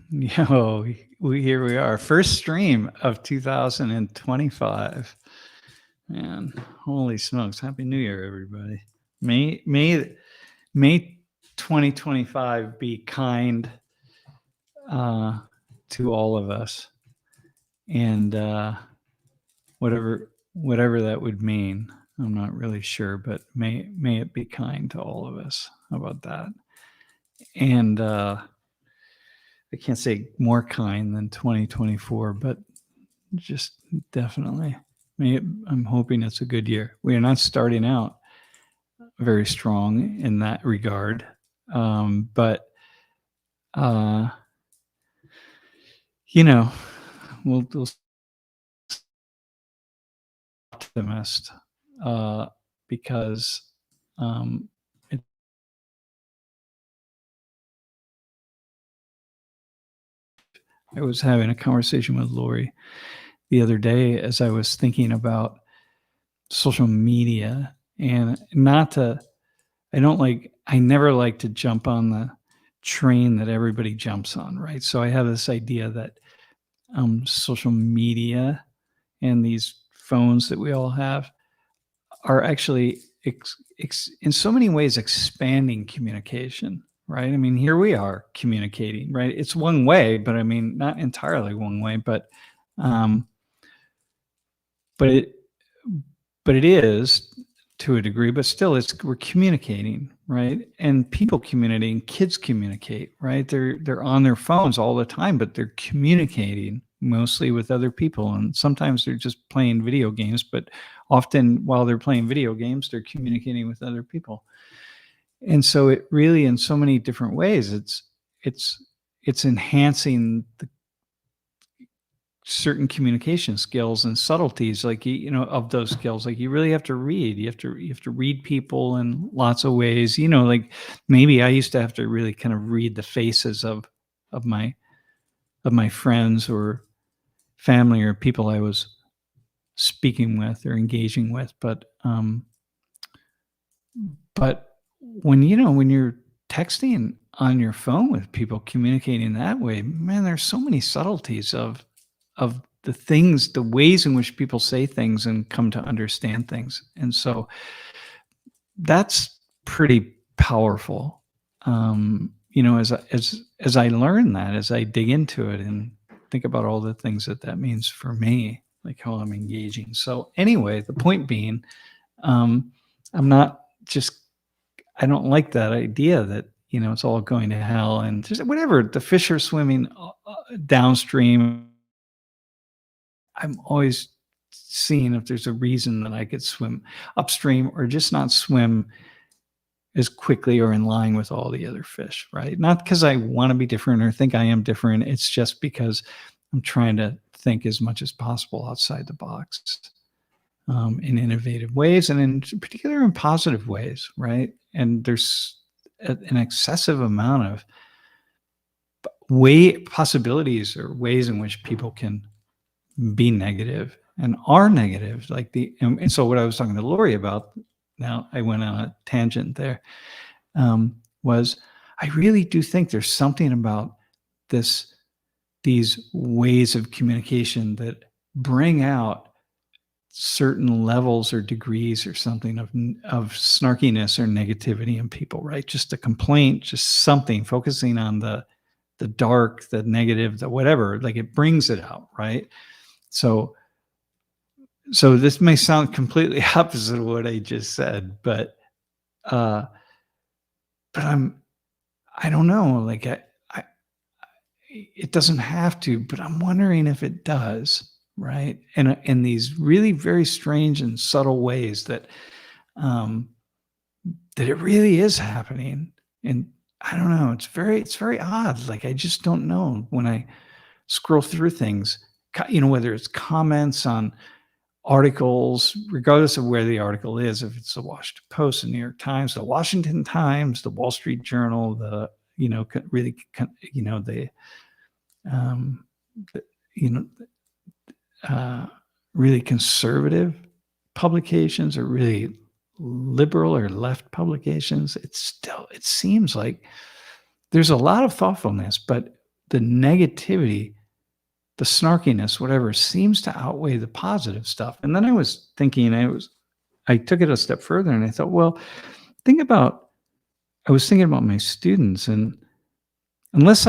Yo, here we are. First stream of 2025. Man, holy smokes. Happy New Year, everybody. May 2025 be kind to all of us. And whatever that would mean. I'm not really sure, but may it be kind to all of us. How about that? And I can't say more kind than 2024, but just definitely. I'm hoping it's a good year. We are not starting out very strong in that regard, but we'll optimist because I was having a conversation with Lori the other day as I was thinking about social media, and I never like to jump on the train that everybody jumps on, right? So I have this idea that social media and these phones that we all have are actually in so many ways expanding communication, right? I mean, here we are communicating, right? It's one way, but I mean, not entirely one way, but it is to a degree, but still we're communicating, right? And people communicating, kids communicate, right? They're on their phones all the time, but they're communicating mostly with other people. And sometimes they're just playing video games, but often while they're playing video games, they're communicating with other people. And so it really, in so many different ways, it's enhancing the certain communication skills and subtleties, like of those skills. Like you really have to read. You have to read people in lots of ways. Like maybe I used to have to really kind of read the faces of my friends or family or people I was speaking with or engaging with. But when you're texting on your phone with people, communicating that way, man, there's so many subtleties of the ways in which people say things and come to understand things. And so that's pretty powerful. As I learn that, as I dig into it and think about all the things that means for me, like how I'm engaging. So anyway, the point being, I don't like that idea that, it's all going to hell and just whatever. The fish are swimming downstream. I'm always seeing if there's a reason that I could swim upstream or just not swim as quickly or in line with all the other fish, right? Not because I want to be different or think I am different. It's just because I'm trying to think as much as possible outside the box in innovative ways, and in particular in positive ways, right? And there's an excessive amount of possibilities or ways in which people can be negative and are negative. And so what I was talking to Lori about, now I went on a tangent there, was I really do think there's something about these ways of communication that bring out certain levels or degrees or something of snarkiness or negativity in people, right? Just a complaint, just something focusing on the dark, the negative, the whatever, like it brings it out, right? So this may sound completely opposite of what I just said, but I don't know, like it doesn't have to, but I'm wondering if it does, right? And in these really very strange and subtle ways that it really is happening. And I don't know, it's very odd. Like I just don't know when I scroll through things, whether it's comments on articles, regardless of where the article is, if it's the Washington Post, the New York Times, the Washington Times, the Wall Street Journal, really conservative publications or really liberal or left publications, it seems like there's a lot of thoughtfulness, but the negativity, the snarkiness, whatever, seems to outweigh the positive stuff. And then I was thinking, I took it a step further and I thought, well, I was thinking about my students, and unless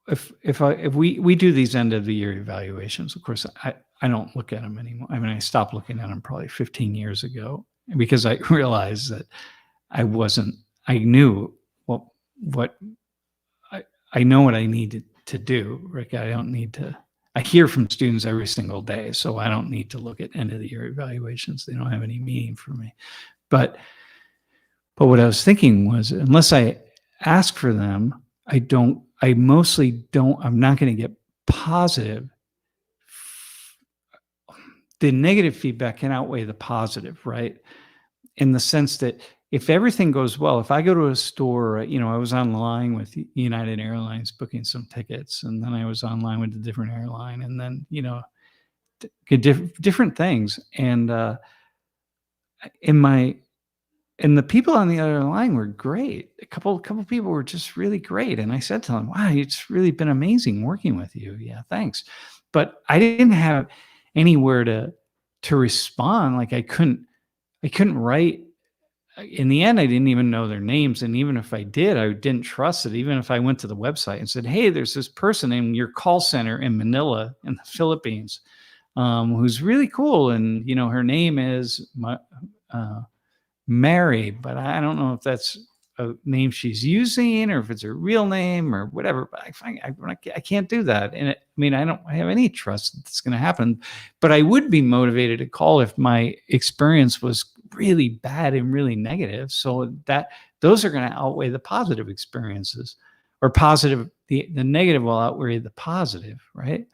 if we do these end of the year evaluations, of course, I don't look at them anymore. I mean, I stopped looking at them probably 15 years ago because I realized that I knew what I know what I needed to do. Rick, I don't need to. I hear from students every single day, so I don't need to look at end of the year evaluations. They don't have any meaning for me. But what I was thinking was, unless I ask for them, I mostly don't, I'm not going to get positive. The negative feedback can outweigh the positive, right? In the sense that if everything goes well, if I go to a store, I was online with United Airlines booking some tickets, and then I was online with a different airline, and then, different things. And and the people on the other line were great. A couple people were just really great. And I said to them, wow, it's really been amazing working with you. Yeah, thanks. But I didn't have anywhere to respond. Like I couldn't write. In the end, I didn't even know their names. And even if I did, I didn't trust it. Even if I went to the website and said, hey, there's this person in your call center in Manila in the Philippines who's really cool. And, her name is Mary, but I don't know if that's a name she's using or if it's her real name or whatever. But I can't do that. And I don't have any trust that it's going to happen. But I would be motivated to call if my experience was really bad and really negative. So that those are going to outweigh the positive experiences, or the negative will outweigh the positive, right?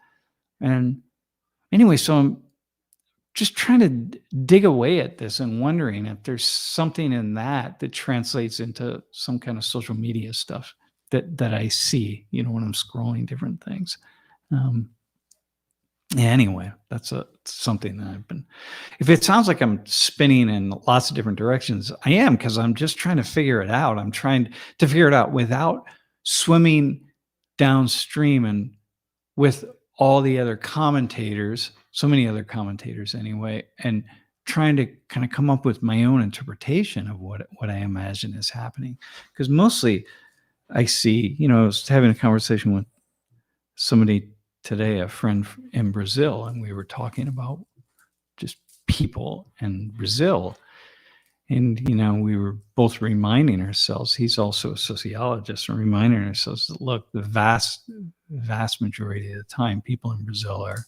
And anyway, so I'm just trying to dig away at this and wondering if there's something in that translates into some kind of social media stuff that I see, when I'm scrolling different things. Anyway, that's something that I've been. If it sounds like I'm spinning in lots of different directions, I am, because I'm just trying to figure it out. I'm trying to figure it out without swimming downstream and with all the other commentators, so many other commentators anyway, and trying to kind of come up with my own interpretation of what I imagine is happening. Because mostly I see, I was having a conversation with somebody today, a friend in Brazil, and we were talking about just people in Brazil. And, we were both reminding ourselves, he's also a sociologist, and reminding ourselves that, look, the vast majority of the time, people in Brazil are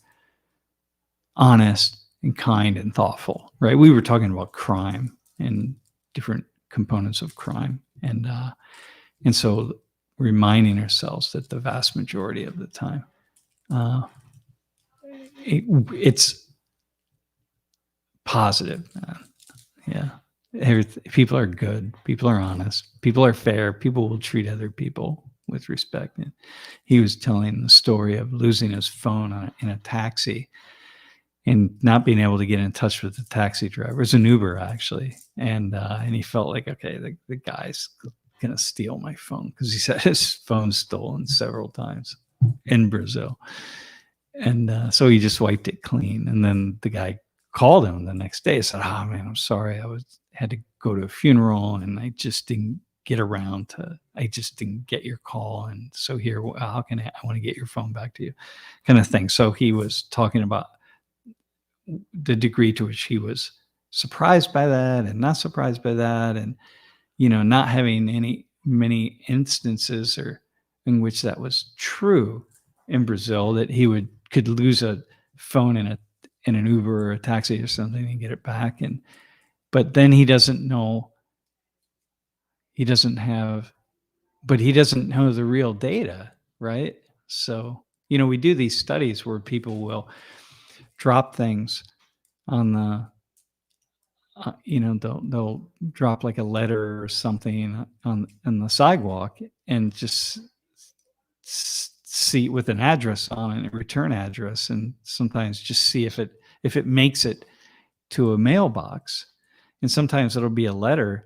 honest and kind and thoughtful, right? We were talking about crime and different components of crime. And so reminding ourselves that the vast majority of the time, it's positive. Yeah. People are good. People are honest. People are fair. People will treat other people with respect. And he was telling the story of losing his phone in a taxi and not being able to get in touch with the taxi driver. It was an Uber, actually. And he felt like, okay, the guy's going to steal my phone, because he said his phone's stolen several times in Brazil. And so he just wiped it clean. And then the guy called him the next day and said, oh man, I'm sorry. Had to go to a funeral and I just didn't get I just didn't get your call. And so here, how can I want to get your phone back to you, kind of thing. So he was talking about the degree to which he was surprised by that and not surprised by that. And, not having many instances in which that was true in Brazil, that he could lose a phone in an Uber or a taxi or something and get it back. But then he doesn't know the real data, right? So, we do these studies where people will drop things on the, they'll drop like a letter or something on the sidewalk and just see with an address on it, a return address, and sometimes just see if it makes it to a mailbox. And sometimes it'll be a letter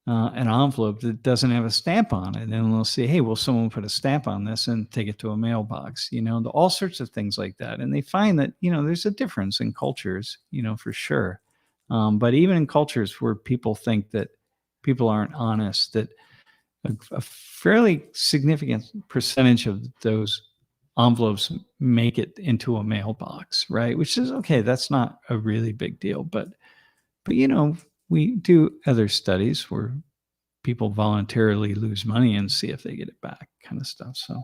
an envelope that doesn't have a stamp on it, and they'll say, "Hey, will someone put a stamp on this and take it to a mailbox?" All sorts of things like that, and they find that there's a difference in cultures, for sure. But even in cultures where people think that people aren't honest, that a fairly significant percentage of those envelopes make it into a mailbox, right? Which is okay. That's not a really big deal, but we do other studies where people voluntarily lose money and see if they get it back, kind of stuff. So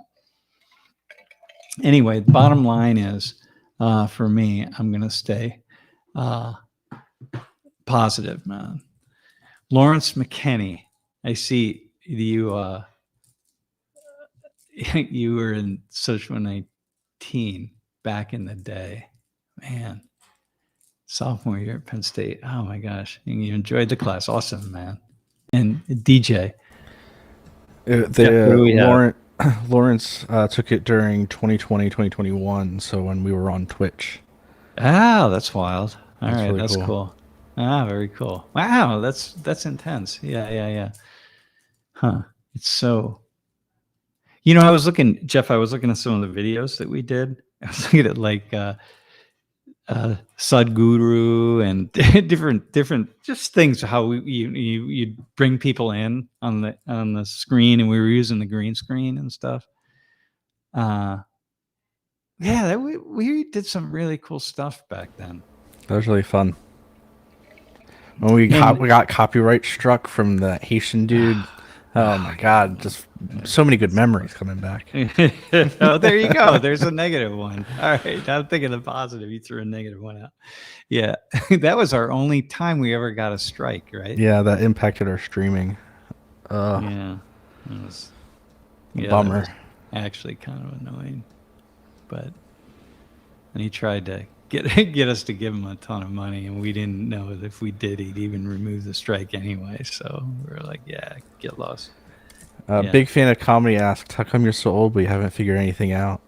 anyway, the bottom line is, for me, I'm going to stay positive, man. Lawrence McKinney, I see you. You were in social 19 back in the day, man. Sophomore year at Penn State. Oh my gosh, and you enjoyed the class. Awesome, man. And DJ. Lawrence took it during 2020, 2021. So when we were on Twitch. Ah, that's wild. All right, really that's cool. Ah, very cool. Wow, that's intense. Yeah. Huh. It's so. I was looking, Jeff. I was looking at some of the videos that we did. I was looking at like Sadhguru and different just things. How you bring people in on the screen, and we were using the green screen and stuff. Yeah, we did some really cool stuff back then. That was really fun. When we got copyright struck from the Haitian dude. Oh my God, just so many good memories coming back. Oh, there you go. There's a negative one. All right, I'm thinking the positive. You threw a negative one out. Yeah, that was our only time we ever got a strike, right? Yeah, that impacted our streaming. Yeah, it was bummer. That was actually kind of annoying, and he tried to get us to give him a ton of money, and we didn't know that if we did, he'd even remove the strike anyway. So we were like, "Yeah, get lost." Big fan of comedy asked, "How come you're so old but you haven't figured anything out?"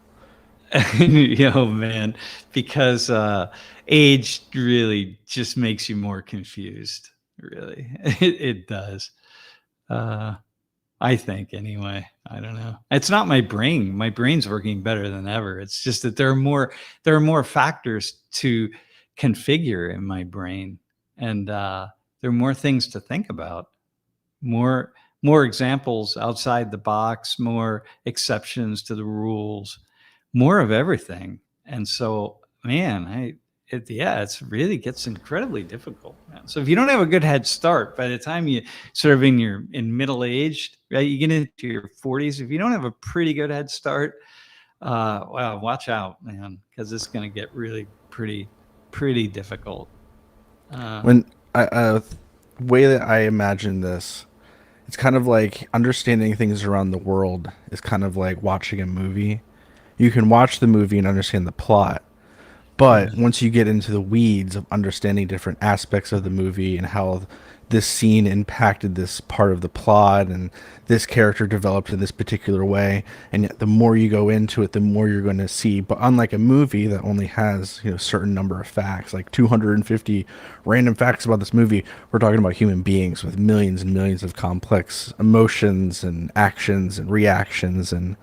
Man, because age really just makes you more confused. Really, it does. I think anyway. I don't know. It's not my brain. My brain's working better than ever. It's just that there are more factors to configure in my brain, and there are more things to think about. More examples outside the box, more exceptions to the rules, more of everything. And so, man, it really gets incredibly difficult, man. So if you don't have a good head start by the time you sort of in middle aged, right, you get into your 40s, if you don't have a pretty good head start, well, watch out, man, because it's going to get really pretty difficult. When way that I imagine this, it's kind of like understanding things around the world is kind of like watching a movie. You can watch the movie and understand the plot, but once you get into the weeds of understanding different aspects of the movie and how this scene impacted this part of the plot and this character developed in this particular way, and yet the more you go into it, the more you're going to see. But unlike a movie that only has a certain number of facts, like 250 random facts about this movie, we're talking about human beings with millions and millions of complex emotions and actions and reactions and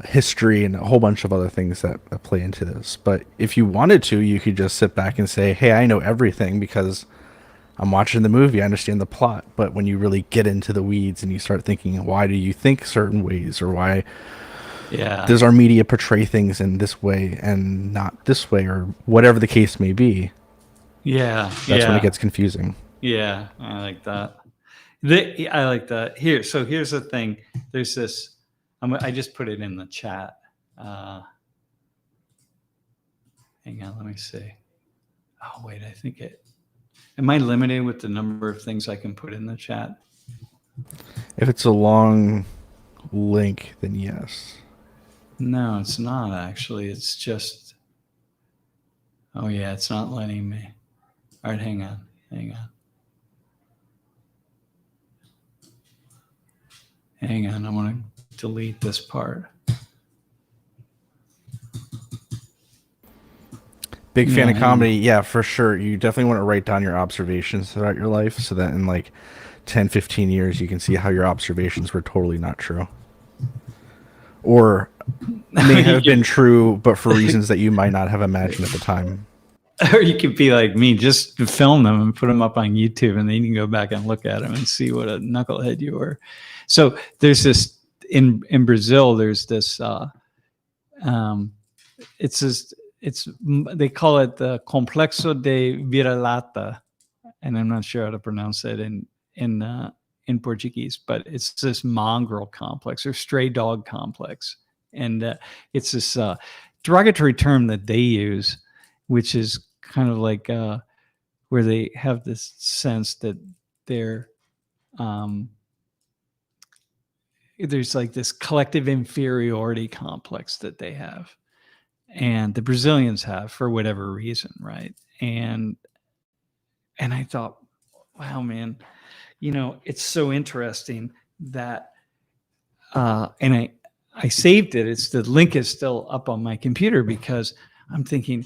history and a whole bunch of other things that play into this. But if you wanted to, you could just sit back and say, hey, I know everything because I'm watching the movie, I understand the plot. But when you really get into the weeds and you start thinking, why do you think certain ways, or why does our media portray things in this way and not this way, or whatever the case may be, that's when it gets confusing. Yeah, I like that. I like that. Here's the thing. There's this. I just put it in the chat. Hang on, let me see. Oh wait, I think it. Am I limited with the number of things I can put in the chat? If it's a long link, then yes. No, it's not actually. It's just. Oh yeah, it's not letting me. All right, hang on. I want to delete this part. Big fan of comedy. Yeah, for sure. You definitely want to write down your observations throughout your life so that in like 10, 15 years, you can see how your observations were totally not true. Or may have been true, but for reasons that you might not have imagined at the time. Or you could be like me, just film them and put them up on YouTube, and then you can go back and look at them and see what a knucklehead you were. So there's this in Brazil. There's this. It's they call it the Complexo de Vira-Lata, and I'm not sure how to pronounce it in Portuguese, but it's this mongrel complex or stray dog complex, and it's this derogatory term that they use, which is kind of like where they have this sense that they're there's like this collective inferiority complex that they have, and the Brazilians have for whatever reason, right? And I thought, wow, man, it's so interesting that and I saved it. It's the link is still up on my computer because I'm thinking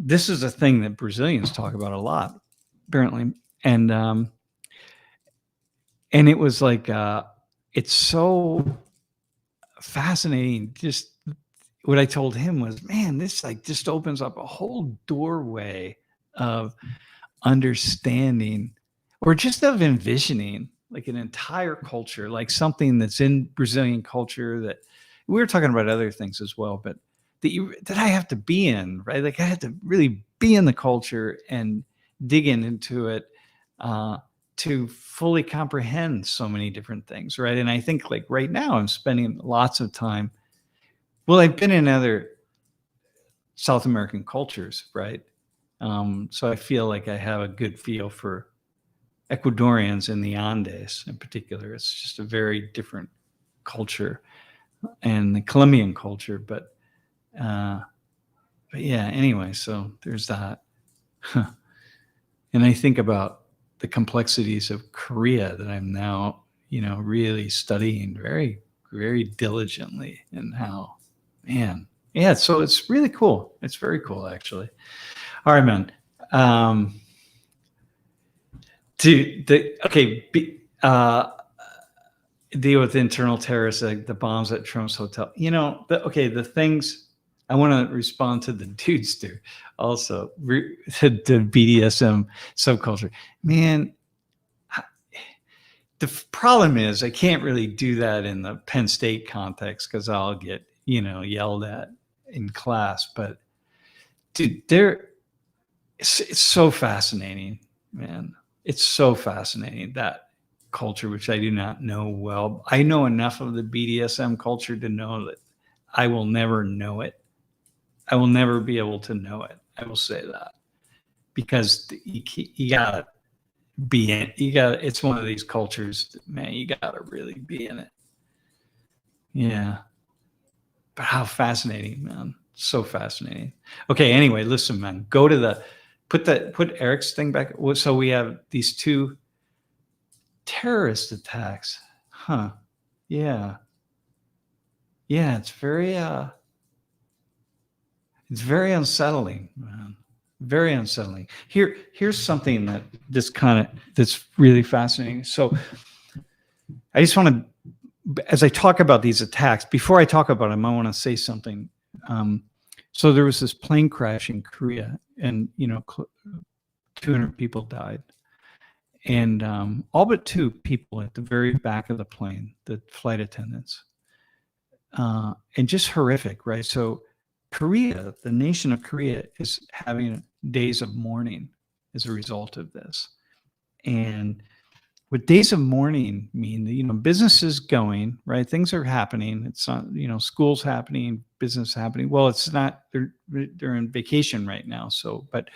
this is a thing that Brazilians talk about a lot, apparently. And it was like it's so fascinating. Just what I told him was, man, this like just opens up a whole doorway of understanding or just of envisioning like an entire culture, like something that's in Brazilian culture that we were talking about other things as well, but that I have to be in, right? Like I had to really be in the culture and dig into it to fully comprehend so many different things, right? And I think like right now I'm spending lots of time. Well, I've been in other South American cultures, right? So I feel like I have a good feel for Ecuadorians in the Andes in particular. It's just a very different culture, and the Colombian culture, but yeah, anyway, so there's that. And I think about the complexities of Korea that I'm now, really studying very, very diligently, and how, man, yeah, so it's really cool. It's very cool, actually. All right, man. Deal with internal terrorists, like the bombs at Trump's hotel. The things I want to respond to the dudes do also, the BDSM subculture. Man, the problem is I can't really do that in the Penn State context because I'll get, yelled at in class. But dude, it's so fascinating, man. It's so fascinating, that culture, which I do not know well. I know enough of the BDSM culture to know that I will never know it. I will never be able to know it. I will say that, because you gotta be in. It's one of these cultures, man. You gotta really be in it. Yeah. But how fascinating, man. So fascinating. Okay. Anyway, listen, man. Go to put Eric's thing back. So we have these two terrorist attacks. Huh. Yeah. Yeah. It's very unsettling, man. Very unsettling. Here's something that's really fascinating. So I just want to, as I talk about these attacks, before I talk about them, I want to say something. So there was this plane crash in Korea, and 200 people died, and all but 2 people at the very back of the plane, the flight attendants, and just horrific, right? So Korea, the nation of Korea, is having days of mourning as a result of this. And what days of mourning mean, business is going, right? Things are happening. It's not, school's happening, business happening. Well, it's not, they're in vacation right now. So, but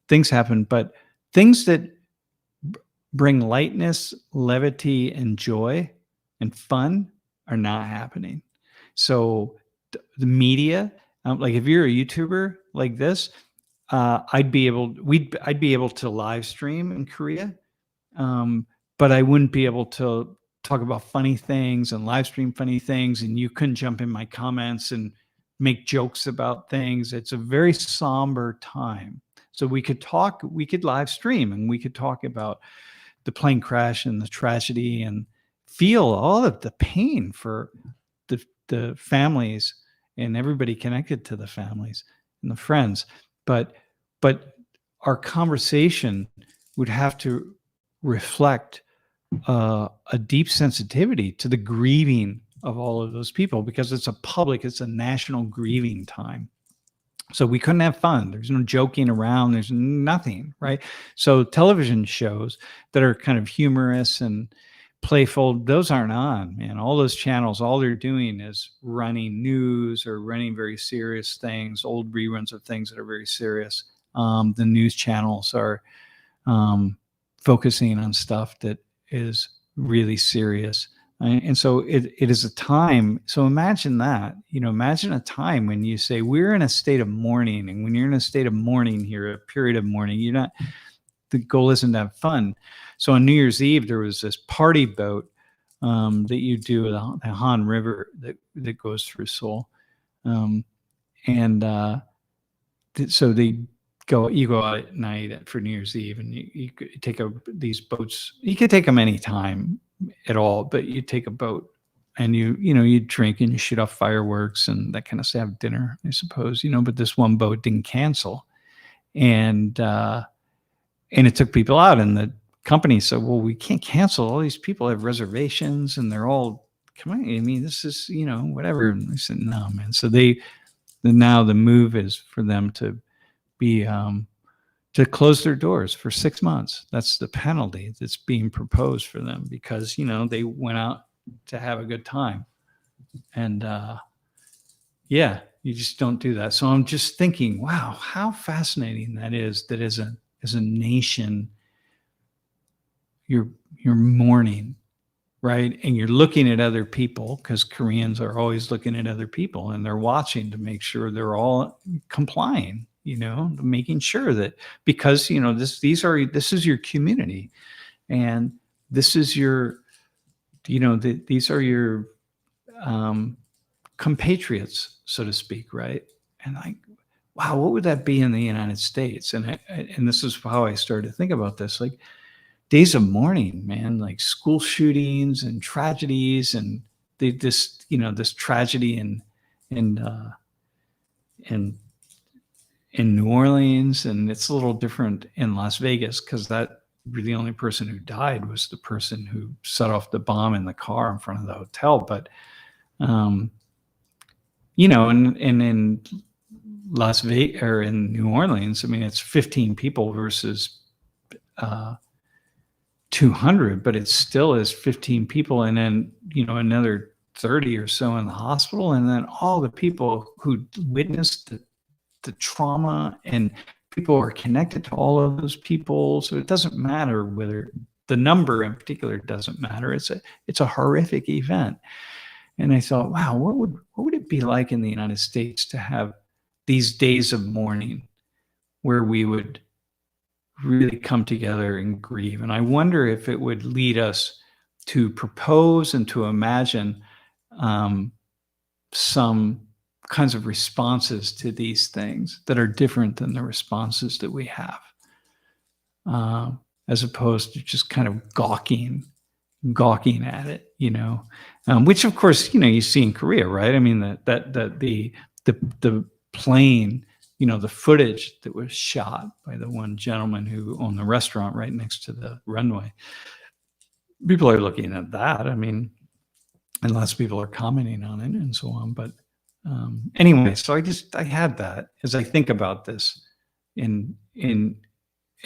things happen, but things that bring lightness, levity, and joy and fun are not happening. So the media, like if you're a YouTuber like this, I'd be able to live stream in Korea, but I wouldn't be able to talk about funny things and live stream funny things, and you couldn't jump in my comments and make jokes about things. It's a very somber time. So we could live stream, and we could talk about the plane crash and the tragedy, and feel all of the pain for the families and everybody connected to the families and the friends. But our conversation would have to reflect a deep sensitivity to the grieving of all of those people, because it's a national grieving time. So we couldn't have fun. There's no joking around. There's nothing, right? So television shows that are kind of humorous and playful, those aren't on, man. All those channels, all they're doing is running news or running very serious things, old reruns of things that are very serious. The news channels are focusing on stuff that is really serious. And so it is a time. So imagine that, imagine a time when you say we're in a state of mourning. And when you're in a state of mourning here, a period of mourning, the goal isn't to have fun. So on New Year's Eve, there was this party boat that you do at the Han River that goes through Seoul. So you go out at night for New Year's Eve, and you take these boats. You could take them anytime at all, but you take a boat and you drink and you shoot off fireworks and that kind of stuff, have dinner, I suppose, but this one boat didn't cancel. And it took people out, and the company said, well, we can't cancel. All these people have reservations and they're all, come on, I mean, this is, whatever. And they said, no, man. So now the move is for them to be, to close their doors for 6 months. That's the penalty that's being proposed for them, because, they went out to have a good time. And you just don't do that. So I'm just thinking, wow, how fascinating that is, that as a nation, you're mourning, right? And you're looking at other people, because Koreans are always looking at other people, and they're watching to make sure they're all complying, making sure that, because, this is your community, and this is your, these are your compatriots, so to speak, right? And wow, what would that be in the United States? And this is how I started to think about this, like days of mourning, man, like school shootings and tragedies, and this tragedy in New Orleans. And it's a little different in Las Vegas, because the only person who died was the person who set off the bomb in the car in front of the hotel. But and in Las Vegas, or in New Orleans, I mean, it's 15 people versus 200, but it still is 15 people. And then, another 30 or so in the hospital. And then all the people who witnessed the trauma, and people are connected to all of those people. So it doesn't matter whether the number in particular doesn't matter. It's a horrific event. And I thought, wow, what would it be like in the United States to have these days of mourning where we would really come together and grieve? And I wonder if it would lead us to propose and to imagine some kinds of responses to these things that are different than the responses that we have, as opposed to just kind of gawking at it, which of course, you see in Korea, right? I mean, the plane, the footage that was shot by the one gentleman who owned the restaurant right next to the runway. People are looking at that. I mean, and lots of people are commenting on it and so on. But anyway, so I had that as I think about this in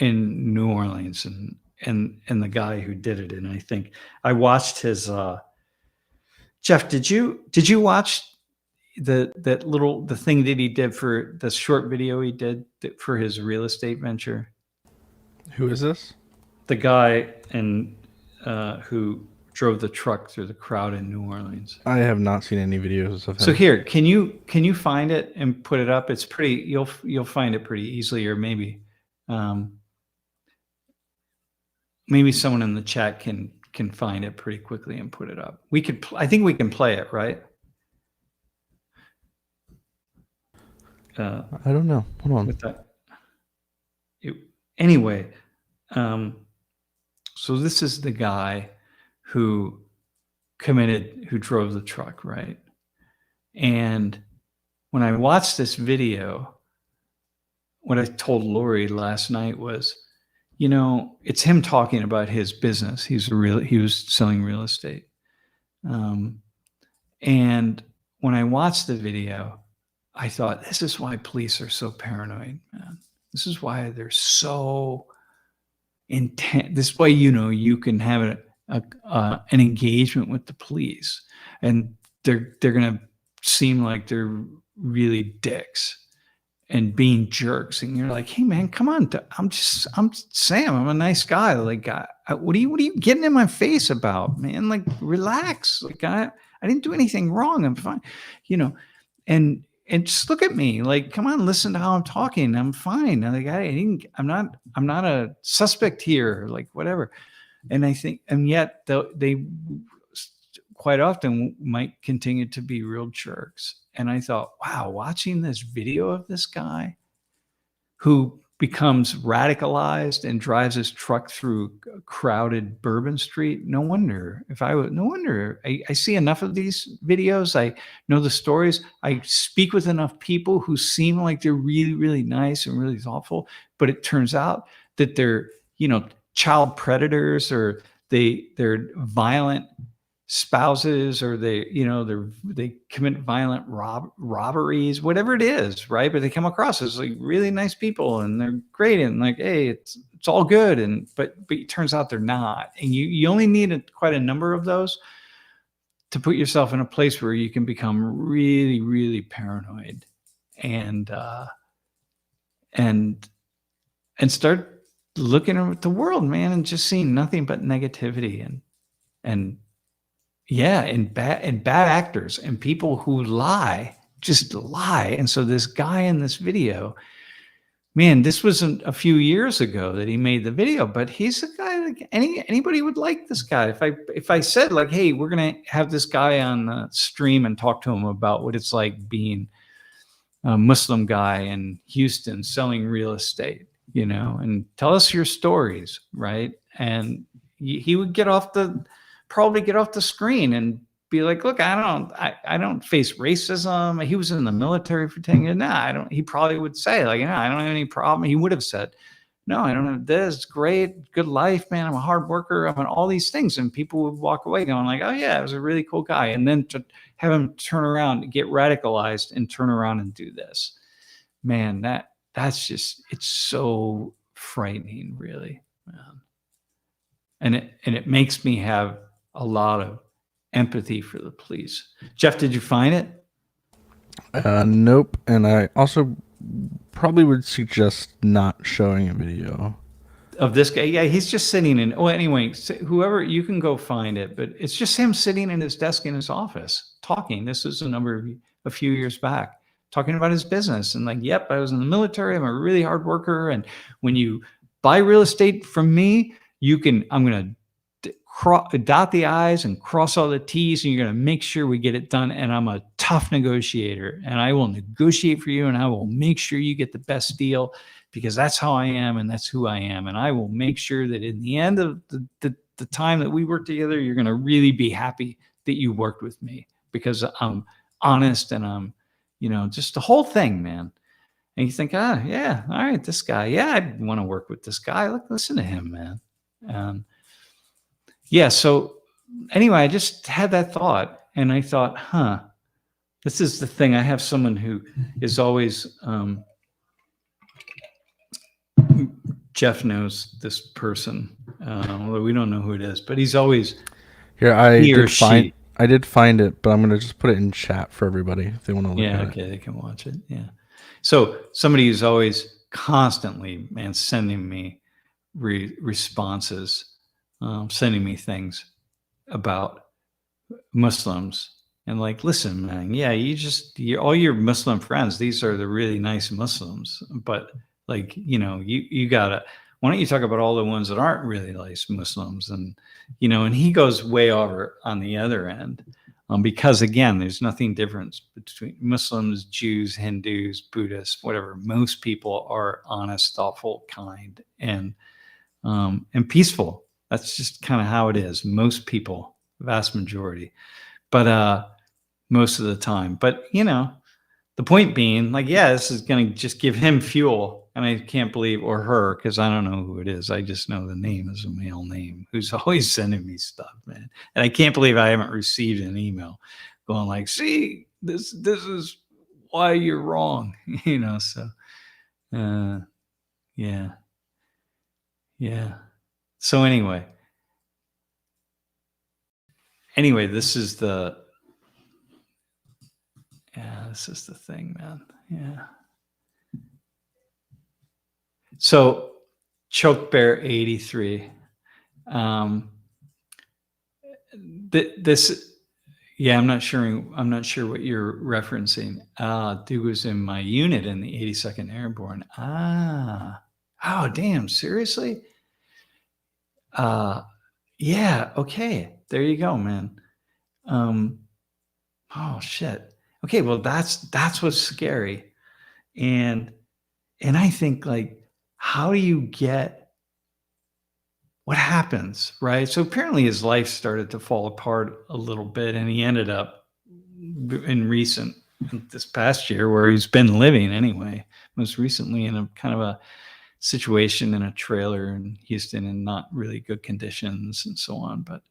New Orleans and the guy who did it. And I think I watched his Jeff, did you watch the thing that he did for the short video he did for his real estate venture? Who is this? The guy who drove the truck through the crowd in New Orleans. I have not seen any videos of him. So here, can you find it and put it up? It's pretty. You'll find it pretty easily, or maybe someone in the chat can find it pretty quickly and put it up. I think we can play it, right? I don't know. Hold on. With that. Anyway, So this is the guy who who drove the truck, right? And when I watched this video, what I told Lori last night was, it's him talking about his business. He was selling real estate. And when I watched the video, I thought, this is why police are so paranoid, man. This is why they're so intense. This is why, you can have an engagement with the police and they're going to seem like they're really dicks and being jerks, and you're like, hey man, come on, I'm Sam, I'm a nice guy, like, what are you getting in my face about, man? Like, relax, like, I didn't do anything wrong, I'm fine, and just look at me, like, come on, listen to how I'm talking, I'm fine, like, I'm not a suspect here, like, whatever. And I think, and yet they quite often might continue to be real jerks. And I thought, wow, watching this video of this guy who becomes radicalized and drives his truck through crowded Bourbon Street. No wonder I see enough of these videos. I know the stories. I speak with enough people who seem like they're really, really nice and really thoughtful. But it turns out that they're, child predators, or they're violent spouses, or they commit violent robberies, whatever it is, right? But they come across as like really nice people and they're great and like, hey, it's all good, but it turns out they're not. And you only need quite a number of those to put yourself in a place where you can become really, really paranoid and start looking at the world, man, and just seeing nothing but negativity and bad actors and people who just lie. And so this guy in this video, man, this wasn't a few years ago that he made the video, but he's a guy like anybody would like this guy. If I said like, hey, we're gonna have this guy on the stream and talk to him about what it's like being a Muslim guy in Houston selling real estate, and tell us your stories, right? And he would probably get off the screen and be like, look, I don't face racism. He was in the military for 10 years. He probably would say like, I don't have any problem. He would have said, no, I don't have this. Great. Good life, man. I'm a hard worker. I'm all these things. And people would walk away going like, oh yeah, it was a really cool guy. And then to have him turn around, get radicalized and turn around and do this, man, that's just, it's so frightening, really. And it makes me have a lot of empathy for the police. Jeff, did you find it? Nope. And I also probably would suggest not showing a video of this guy. Yeah, he's just sitting in. Well, anyway, whoever, you can go find it, but it's just him sitting in his desk in his office talking. This is a few years back, talking about his business and like, yep, I was in the military. I'm a really hard worker, and when you buy real estate from me, I'm going to dot the I's and cross all the T's, and you're going to make sure we get it done. And I'm a tough negotiator, and I will negotiate for you, and I will make sure you get the best deal, because that's how I am and that's who I am. And I will make sure that in the end of the time that we work together, you're going to really be happy that you worked with me, because I'm honest and I'm, just the whole thing, man. And you think, yeah, all right, this guy, yeah, I'd want to work with this guy. Listen to him, man. Yeah. So anyway, I just had that thought, and I thought, this is the thing. I have someone who is always, Jeff knows this person, although we don't know who it is, but he's always here. I did find it, but I'm going to just put it in chat for everybody if they want to look at it. Okay, they can watch it. Yeah. So somebody who's always constantly, man, sending me responses, sending me things about Muslims, and like, listen, man, yeah, all your Muslim friends, these are the really nice Muslims, but like, you gotta, why don't you talk about all the ones that aren't really nice Muslims? And, and he goes way over on the other end, because again, there's nothing different between Muslims, Jews, Hindus, Buddhists, whatever. Most people are honest, thoughtful, kind, and peaceful. That's just kind of how it is. Most people, vast majority, but most of the time. But the point being, like, yeah, this is going to just give him fuel. And I can't believe, or her, because I don't know who it is. I just know the name is a male name who's always sending me stuff, man. And I can't believe I haven't received an email going like, see, this is why you're wrong, so yeah. Yeah. So anyway, this is the thing, man. Yeah. So Choke Bear 83. This yeah, I'm not sure what you're referencing. Dude was in my unit in the 82nd Airborne. Oh damn, seriously? Yeah, okay. There you go, man. Oh shit. Okay, well that's what's scary. And I think, like, how do you get what happens, right? So apparently his life started to fall apart a little bit, and he ended up in this past year, where he's been living anyway, most recently in a kind of a situation in a trailer in Houston in not really good conditions and so on. But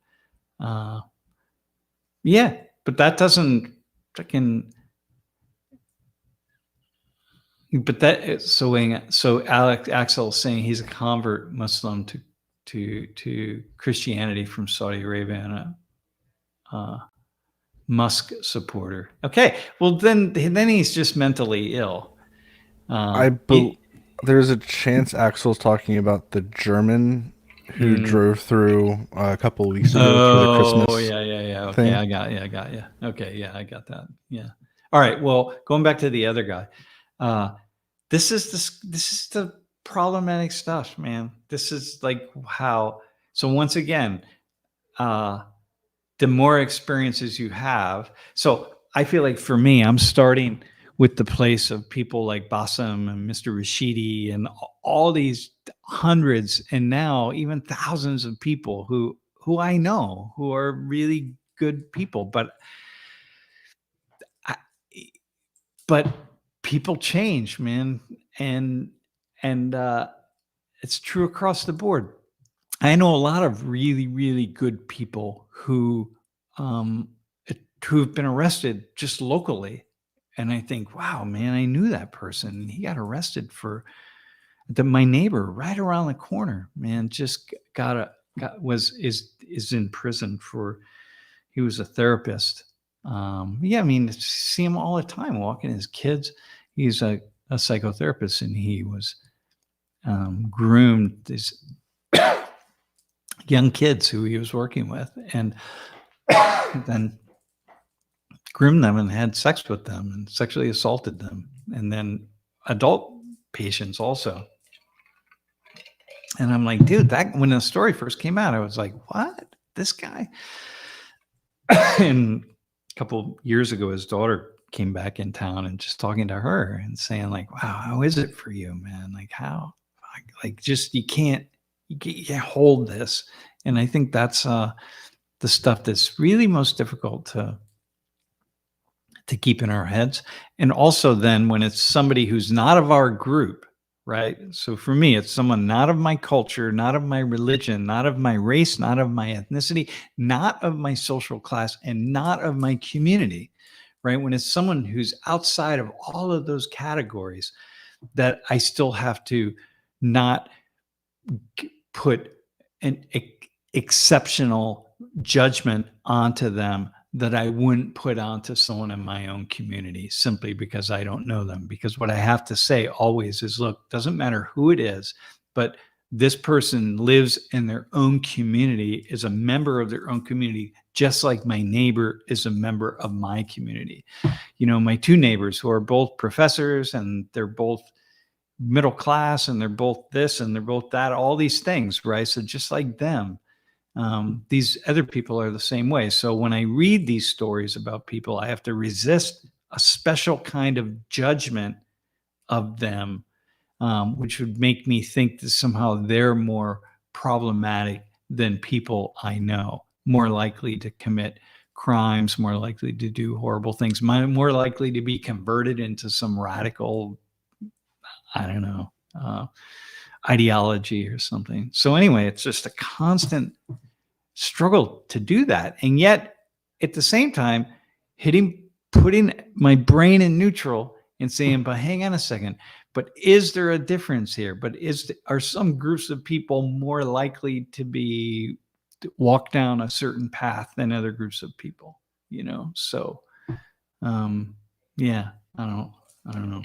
yeah, but that doesn't freaking. But that so Axel is saying he's a convert Muslim to Christianity from Saudi Arabia and a Musk supporter. Okay, well then he's just mentally ill. There's a chance Axel's talking about the German who drove through a couple of weeks ago for the Christmas. Oh yeah. Okay, thing. I got you. Okay, yeah, I got that. Yeah. All right. Well, going back to the other guy, this is the problematic stuff, man. This is like how. So once again, the more experiences you have. So I feel like for me, I'm starting with the place of people like Bassem and Mr. Rashidi and all these hundreds and now even thousands of people who I know who are really good people, but people change, man, and it's true across the board. I know a lot of really, really good people who've been arrested just locally. And I think, wow, man, I knew that person. He got arrested for my neighbor right around the corner, man, just is in prison for, he was a therapist. Yeah, I mean, see him all the time walking his kids. He's a psychotherapist, and he was groomed these young kids who he was working with, and then groomed them and had sex with them and sexually assaulted them, and then adult patients also. And I'm like, dude, that when the story first came out, I was like, what? This guy? And a couple years ago, his daughter came back in town and just talking to her and saying, like, wow, how is it for you, man? Like, how, like, just, you can't hold this. And I think that's the stuff that's really most difficult to keep in our heads. And also then when it's somebody who's not of our group, right? So for me, it's someone not of my culture, not of my religion, not of my race, not of my ethnicity, not of my social class, and not of my community, right? When it's someone who's outside of all of those categories, that I still have to not put an exceptional judgment onto them that I wouldn't put onto someone in my own community simply because I don't know them. Because what I have to say always is, look, doesn't matter who it is, but this person lives in their own community, is a member of their own community, just like my neighbor is a member of my community. My two neighbors who are both professors, and they're both middle class, and they're both this and they're both that, all these things, right? So just like them, these other people are the same way. So when I read these stories about people, I have to resist a special kind of judgment of them, which would make me think that somehow they're more problematic than people I know, more likely to commit crimes, more likely to do horrible things, more likely to be converted into some radical, I don't know, ideology or something. So anyway, it's just a constant struggle to do that. And yet at the same time, putting my brain in neutral and saying, but hang on a second, but is there a difference here? But are some groups of people more likely to walk down a certain path than other groups of people? So yeah, I don't know.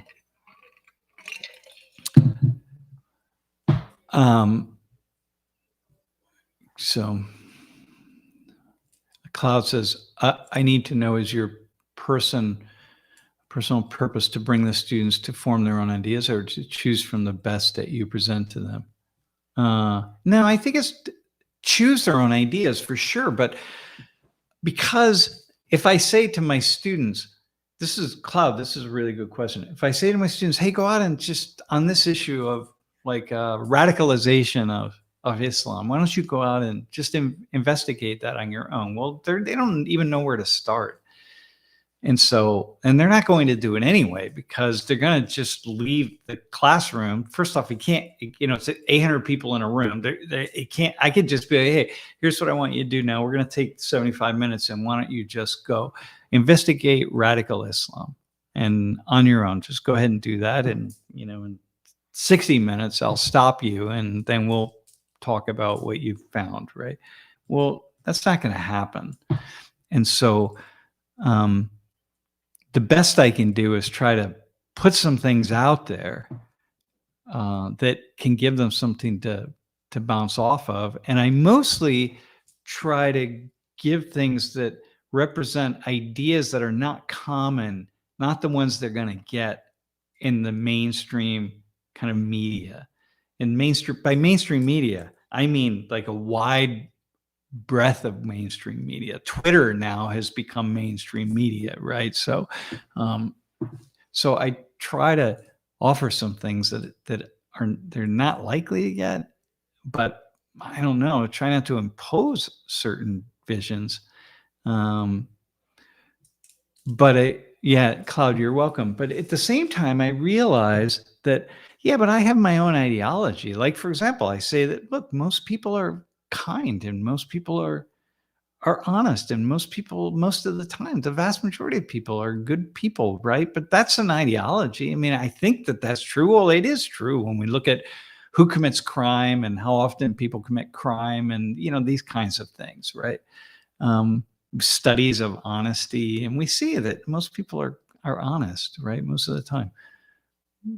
So Cloud says, I need to know, is your personal purpose to bring the students to form their own ideas or to choose from the best that you present to them? No, I think it's choose their own ideas for sure. But because if I say to my students, this is a really good question. If I say to my students, hey, go out and just on this issue of like radicalization of Islam, why don't you go out and just investigate that on your own? Well, they don't even know where to start. And they're not going to do it anyway, because they're going to just leave the classroom. First off, it's 800 people in a room. I could just be like, hey, here's what I want you to do now. We're going to take 75 minutes and why don't you just go investigate radical Islam and on your own, just go ahead and do that. And, in 60 minutes, I'll stop you and then we'll talk about what you've found. Right. Well, that's not going to happen. And so, the best I can do is try to put some things out there that can give them something to bounce off of. And I mostly try to give things that represent ideas that are not common, not the ones they're going to get in the mainstream kind of media. And by mainstream media, I mean like a wide breadth of mainstream media. Twitter now has become mainstream media, right? So I try to offer some things that they're not likely to get, but I don't know, try not to impose certain visions. Cloud, you're welcome. But at the same time, I realize that, but I have my own ideology. Like, for example, I say that, look, most people are kind and most people are honest, and most of the time, the vast majority of people are good people, right? But that's an ideology. I mean, I think that that's true. Well, it is true when we look at who commits crime and how often people commit crime and these kinds of things, right? Studies of honesty, and we see that most people are honest, right, most of the time.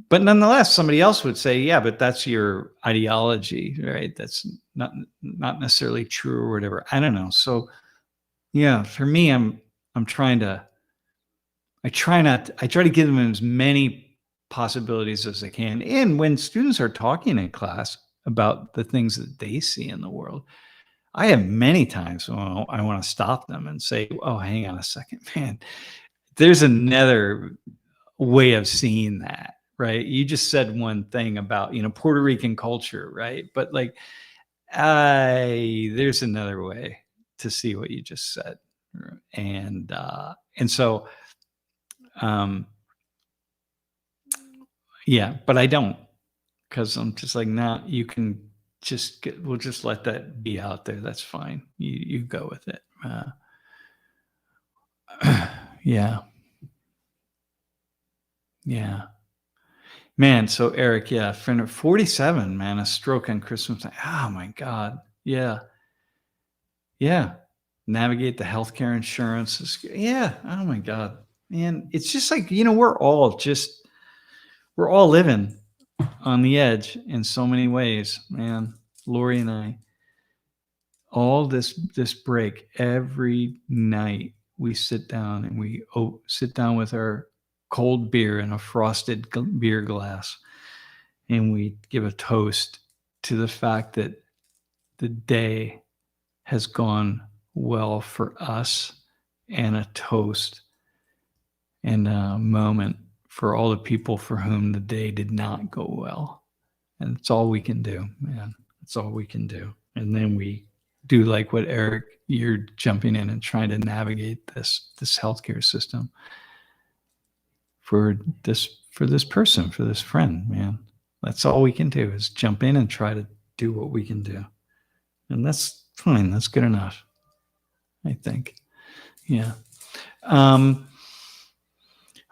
But nonetheless, somebody else would say, yeah, but that's your ideology, right? That's not necessarily true or whatever. I don't know. So yeah, for me, I try to give them as many possibilities as I can. And when students are talking in class about the things that they see in the world, I have many times when I want to stop them and say, oh, hang on a second, man. There's another way of seeing that, right? You just said one thing about, Puerto Rican culture, right? But like, there's another way to see what you just said. And so, but I don't, because I'm just like, nah, you can we'll just let that be out there. That's fine. You go with it. Yeah. Man, so Eric, 47, man, a stroke on Christmas night. Oh my God. Yeah. Navigate the healthcare insurance. Yeah. Oh my God. Man, it's just like, we're all living on the edge in so many ways, man. Lori and I, all this break, every night we sit down and we sit down with our cold beer in a frosted beer glass, and we give a toast to the fact that the day has gone well for us, and a toast and a moment for all the people for whom the day did not go well. And it's all we can do, man. It's all we can do. And then we do like what Eric, you're jumping in and trying to navigate this healthcare system for this person, for this friend, man. That's all we can do is jump in and try to do what we can do. And that's fine. That's good enough, I think. Yeah.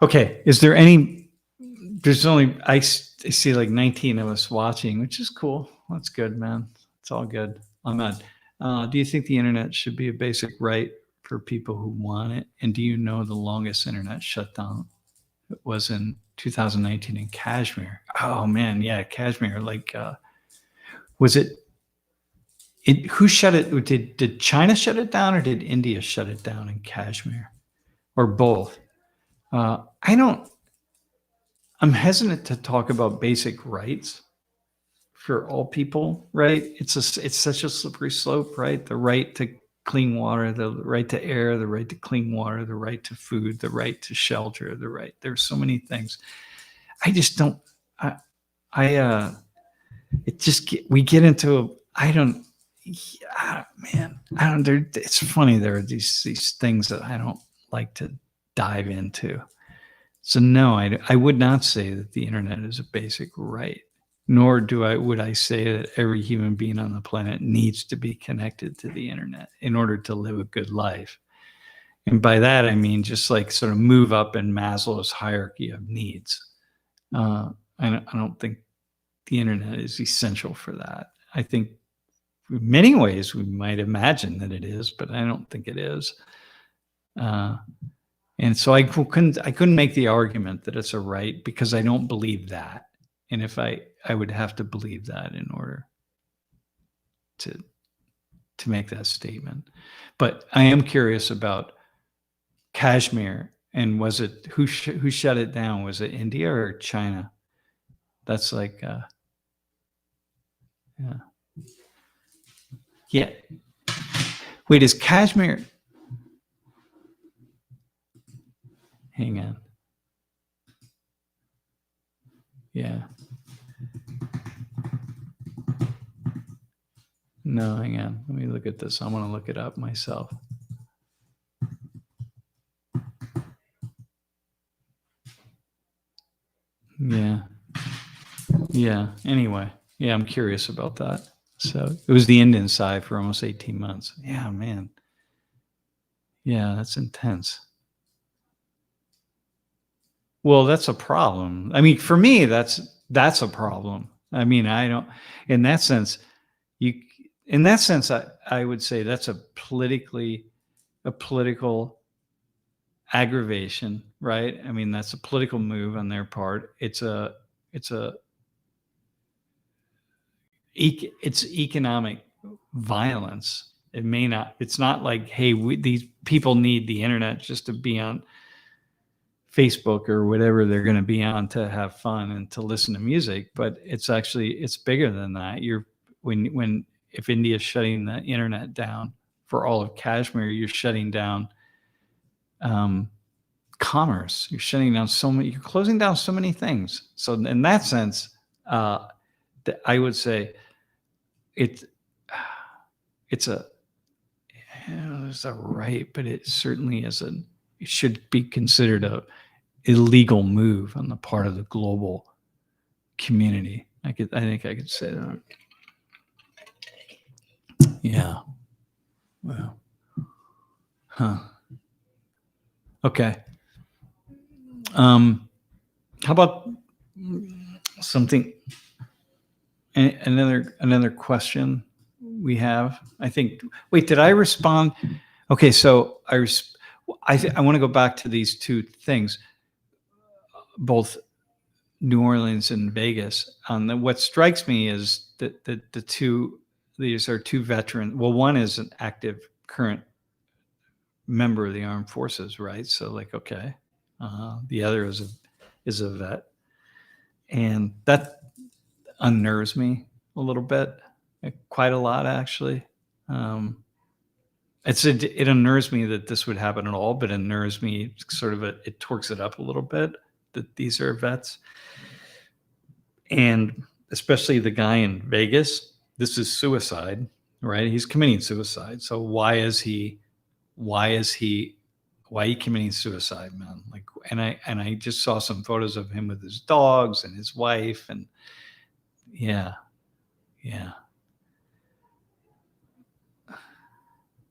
Okay. Is there any, there's only, I see like 19 of us watching, which is cool. That's good, man. It's all good. I'm not, do you think the internet should be a basic right for people who want it? And do you know the longest internet shutdown was in 2019 in Kashmir? Oh man. Yeah. Kashmir. Like, was it, who shut it? Did China shut it down, or did India shut it down in Kashmir, or both? I'm hesitant to talk about basic rights for all people, right? It's such a slippery slope, right? The right to clean water, the right to air, the right to clean water, the right to food, the right to shelter, the right. There's so many things. I just don't. It just we get into. I don't. Yeah, man, I don't. It's funny. There are these things that I don't like to dive into. So no, I would not say that the internet is a basic right, nor would I say that every human being on the planet needs to be connected to the internet in order to live a good life. And by that I mean just like sort of move up in Maslow's hierarchy of needs. I don't think the internet is essential for that. I think in many ways we might imagine that it is, but I don't think it is. And so I couldn't make the argument that it's a right, because I don't believe that. And if I would have to believe that in order to make that statement. But I am curious about Kashmir, and was it who shut it down? Was it India or China? That's like yeah. Wait, is Kashmir? Hang on. Yeah. No, hang on. Let me look at this. I want to look it up myself. Yeah. Yeah. Anyway. Yeah, I'm curious about that. So it was the Indian side for almost 18 months. Yeah, man. Yeah, that's intense. Well, that's a problem. I mean, for me, that's a problem. I mean, I don't, in that sense, I would say that's a political aggravation, right? I mean, that's a political move on their part. It's economic violence. It's not like, hey, these people need the internet just to be on Facebook or whatever they're going to be on to have fun and to listen to music, but it's bigger than that. If India is shutting the internet down for all of Kashmir, you're shutting down commerce. You're shutting down you're closing down so many things. So in that sense, I would say it's a right, but it certainly it should be considered a illegal move on the part of the global community. I think I could say that. Yeah. Well. Huh. Okay. How about something? Another question we have. I think. Wait, did I respond? Okay, so I want to go back to these two things, both New Orleans and Vegas. What strikes me is that these are two veterans. Well, one is an active current member of the armed forces, right? So like, okay. The other is a vet. And that unnerves me a little bit, quite a lot, actually. It unnerves me that this would happen at all, but it unnerves me it torques it up a little bit that these are vets. And especially the guy in Vegas, this is suicide. right? He's committing suicide. So why is he committing suicide, man? Like, and I just saw some photos of him with his dogs and his wife, and yeah.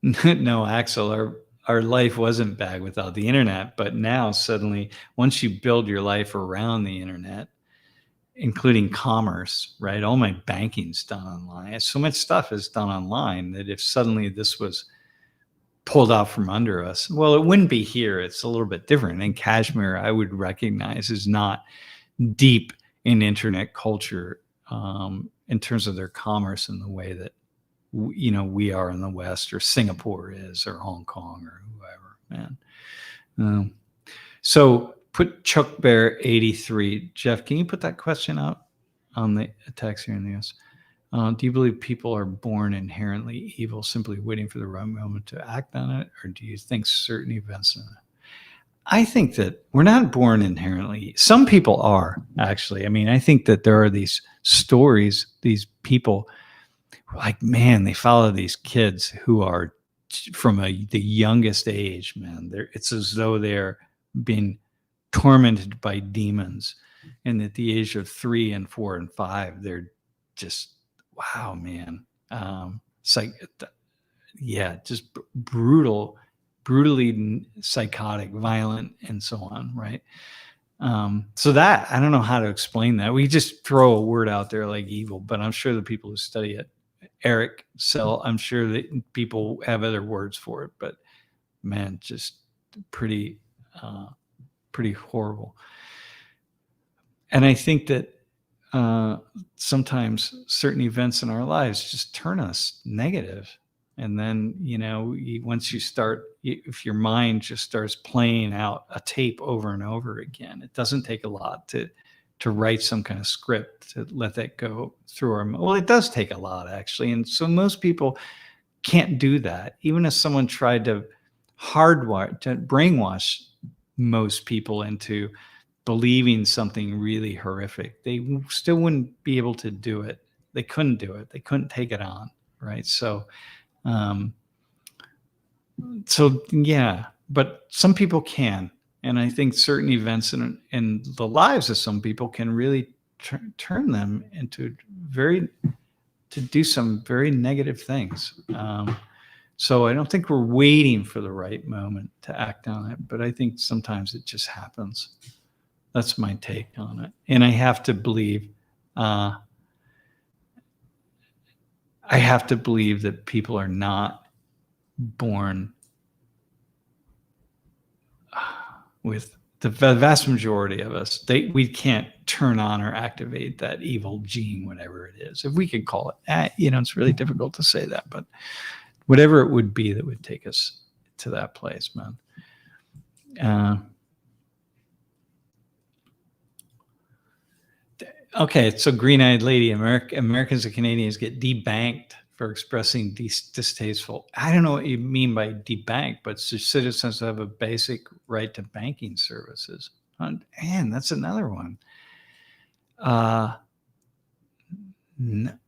No, Axel, our life wasn't bad without the internet, but now suddenly, once you build your life around the internet, including commerce, right? All my banking's done online. So much stuff is done online that if suddenly this was pulled out from under us, well, it wouldn't be here. It's a little bit different. And Kashmir, I would recognize, is not deep in internet culture in terms of their commerce in the way that we are in the West, or Singapore is, or Hong Kong, or whoever, man. So put Chuck Bear 83. Jeff, can you put that question out on the text here in the US? Do you believe people are born inherently evil, simply waiting for the right moment to act on it? Or do you think certain events? I think that we're not born inherently. Some people are, actually. I mean, I think that there are these stories, these people, like, man, they follow these kids who are from the youngest age, man. It's as though they're being tormented by demons, and at the age of 3 and 4 and 5, they're just, wow, man. It's like, yeah, just brutally psychotic, violent, and so on, right? So that, I don't know how to explain that. We just throw a word out there like evil, but I'm sure the people who study it, Eric Sell, I'm sure that people have other words for it, but man, just pretty horrible. And I think that sometimes certain events in our lives just turn us negative. And then, once you start, if your mind just starts playing out a tape over and over again, it doesn't take a lot to write some kind of script to let that go through our, well, it does take a lot, actually. And so most people can't do that. Even if someone tried to brainwash most people into believing something really horrific, they still wouldn't be able to do it. They couldn't do it. They couldn't take it on, right? So yeah, but some people can. And I think certain events in the lives of some people can really turn them into to do some very negative things. So I don't think we're waiting for the right moment to act on it, but I think sometimes it just happens. That's my take on it. And I have to believe that people are not born with the vast majority of us. We can't turn on or activate that evil gene, whatever it is, if we could call it that. It's really difficult to say that, but whatever it would be that would take us to that place, man. Okay, so Green-Eyed Lady, Americans and Canadians get debanked for expressing distasteful. I don't know what you mean by debanked, but citizens have a basic right to banking services. Man, that's another one. Oh, man,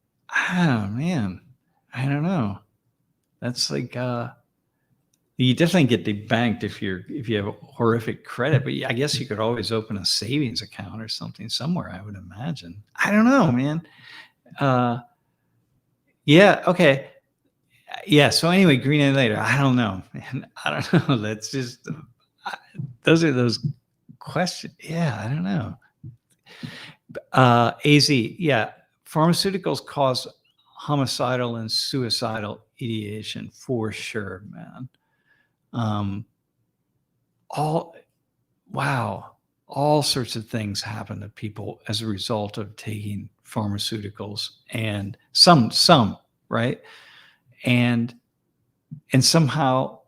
I don't know. That's like, you definitely get debanked if you have a horrific credit, but I guess you could always open a savings account or something somewhere, I would imagine. I don't know, man. Yeah, okay. Yeah, so anyway, Green-Eyed Lady, I don't know, man. I don't know. That's just, those are those questions. Yeah, I don't know. AZ, yeah. Pharmaceuticals cause homicidal and suicidal ideation for sure, man. All sorts of things happen to people as a result of taking pharmaceuticals, and some, right? And somehow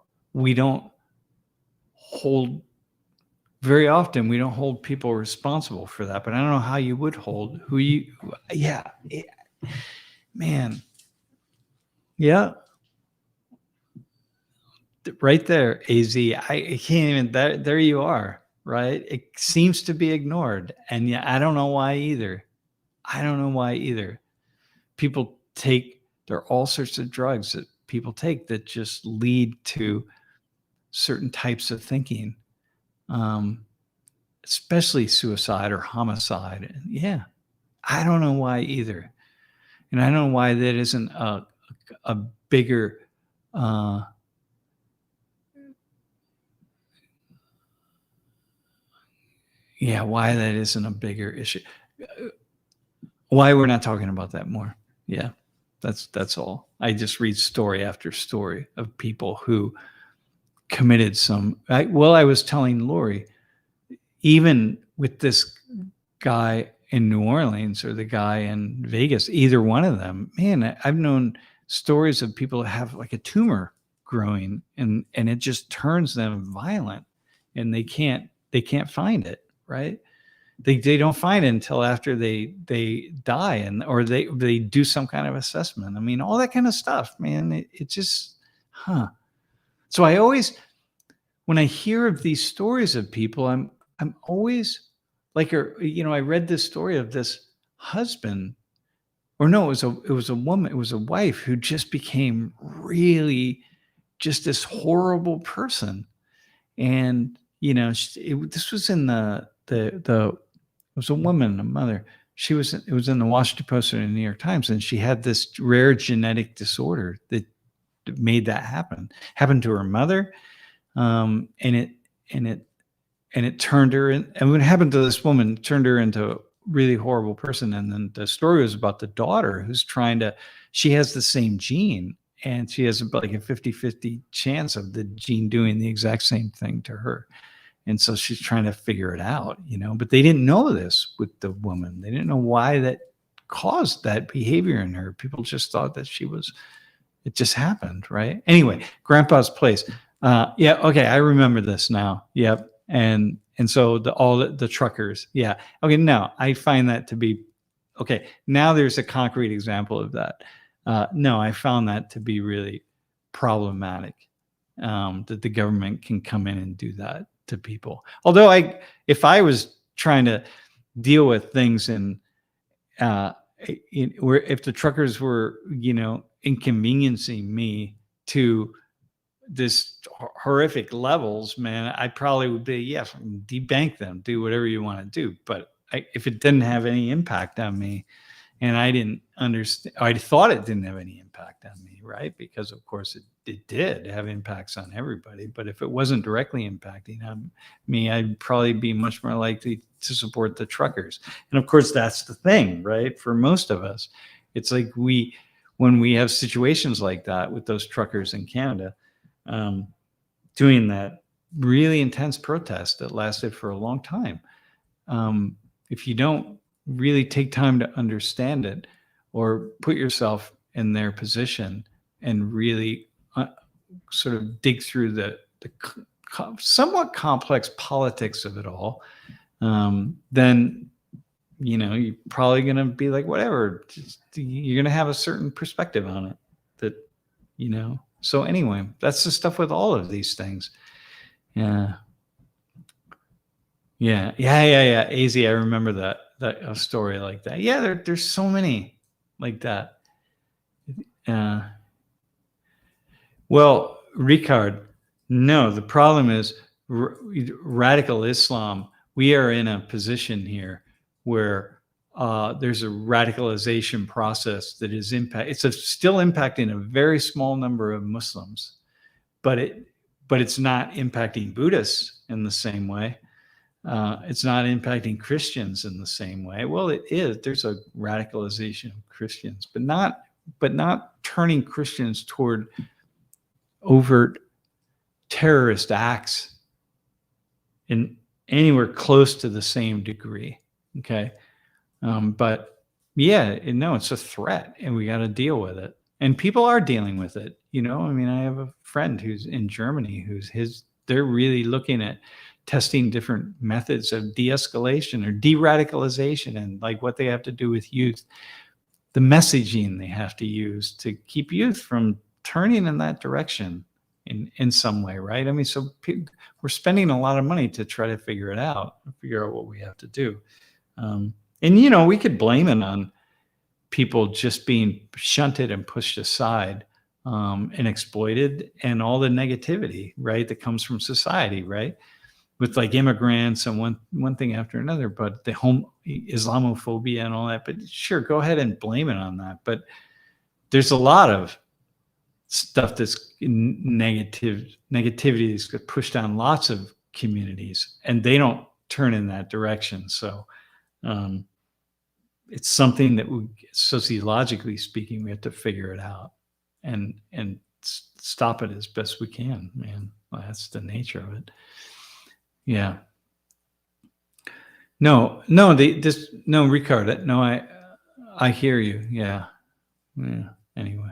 very often we don't hold people responsible for that, but I don't know how you would hold man. Yeah. Right there, AZ. I can't even, there you are, right? It seems to be ignored. And yeah, I don't know why either. People take There are all sorts of drugs that people take that just lead to certain types of thinking, especially suicide or homicide. Yeah, I don't know why either. And I don't know why that isn't a bigger why that isn't a bigger issue. Why we're not talking about that more. Yeah, that's all. I just read story after story of people who committed some. I was telling Lori, even with this guy in New Orleans or the guy in Vegas, either one of them, man, I've known stories of people that have like a tumor growing and it just turns them violent and they can't find it, right? They don't find it until after they die or they do some kind of assessment. I mean, all that kind of stuff, man, it just, So I always, when I hear of these stories of people, I'm always like, I read this story of this husband, or no, it was a woman, it was a wife who just became really just this horrible person. And, this was in it was a woman, a mother. It was in the Washington Post and the New York Times. And she had this rare genetic disorder that made that happen. Happened to her mother. And it turned her in, and what happened to this woman turned her into a really horrible person. And then the story was about the daughter who's she has the same gene and she has like a 50-50 chance of the gene doing the exact same thing to her. And so she's trying to figure it out, but they didn't know this with the woman. They didn't know why that caused that behavior in her. People just thought that it just happened, right? Anyway, Grandpa's Place. Okay, I remember this now. Yep. And so all the truckers. Yeah. Okay, no, I find that to be okay. Now there's a concrete example of that. No, I found that to be really problematic. That the government can come in and do that to people. Although if I was trying to deal with things where if the truckers were, inconveniencing me to this horrific levels, man, I probably would be, debank them, do whatever you want to do. But if it didn't have any impact on me and I didn't understand, I thought it didn't have any impact on me, right? Because of course it did have impacts on everybody. But if it wasn't directly impacting on me, I'd probably be much more likely to support the truckers. And of course, that's the thing, right? For most of us, it's like when we have situations like that with those truckers in Canada, doing that really intense protest that lasted for a long time. If you don't really take time to understand it or put yourself in their position and really sort of dig through the somewhat complex politics of it all, then you're probably going to be like, whatever, you're going to have a certain perspective on it that, so anyway, that's the stuff with all of these things. Yeah. AZ, I remember that a story like that. Yeah, there's so many like that. Well, Ricard, no, the problem is radical Islam. We are in a position here where there's a radicalization process that is still impacting a very small number of Muslims, but it's not impacting Buddhists in the same way. It's not impacting Christians in the same way. Well, it is. There's a radicalization of Christians, but not turning Christians toward overt terrorist acts in anywhere close to the same degree. Okay. But yeah, it's a threat and we got to deal with it. And people are dealing with it. I mean, I have a friend who's in Germany they're really looking at testing different methods of de-escalation or de-radicalization and like what they have to do with youth, the messaging they have to use to keep youth from turning in that direction in some way, right? I mean, so we're spending a lot of money to try to figure out what we have to do. And, we could blame it on people just being shunted and pushed aside, and exploited, and all the negativity, right, that comes from society, right, with like immigrants and one thing after another, but the Islamophobia and all that. But sure, go ahead and blame it on that. But there's a lot of stuff that's negativity that's pushed down lots of communities, and they don't turn in that direction. So it's something that sociologically speaking, we have to figure it out and stop it as best we can, man. Well, that's the nature of it. Yeah. No, Ricard. No, I hear you. Yeah. Anyway.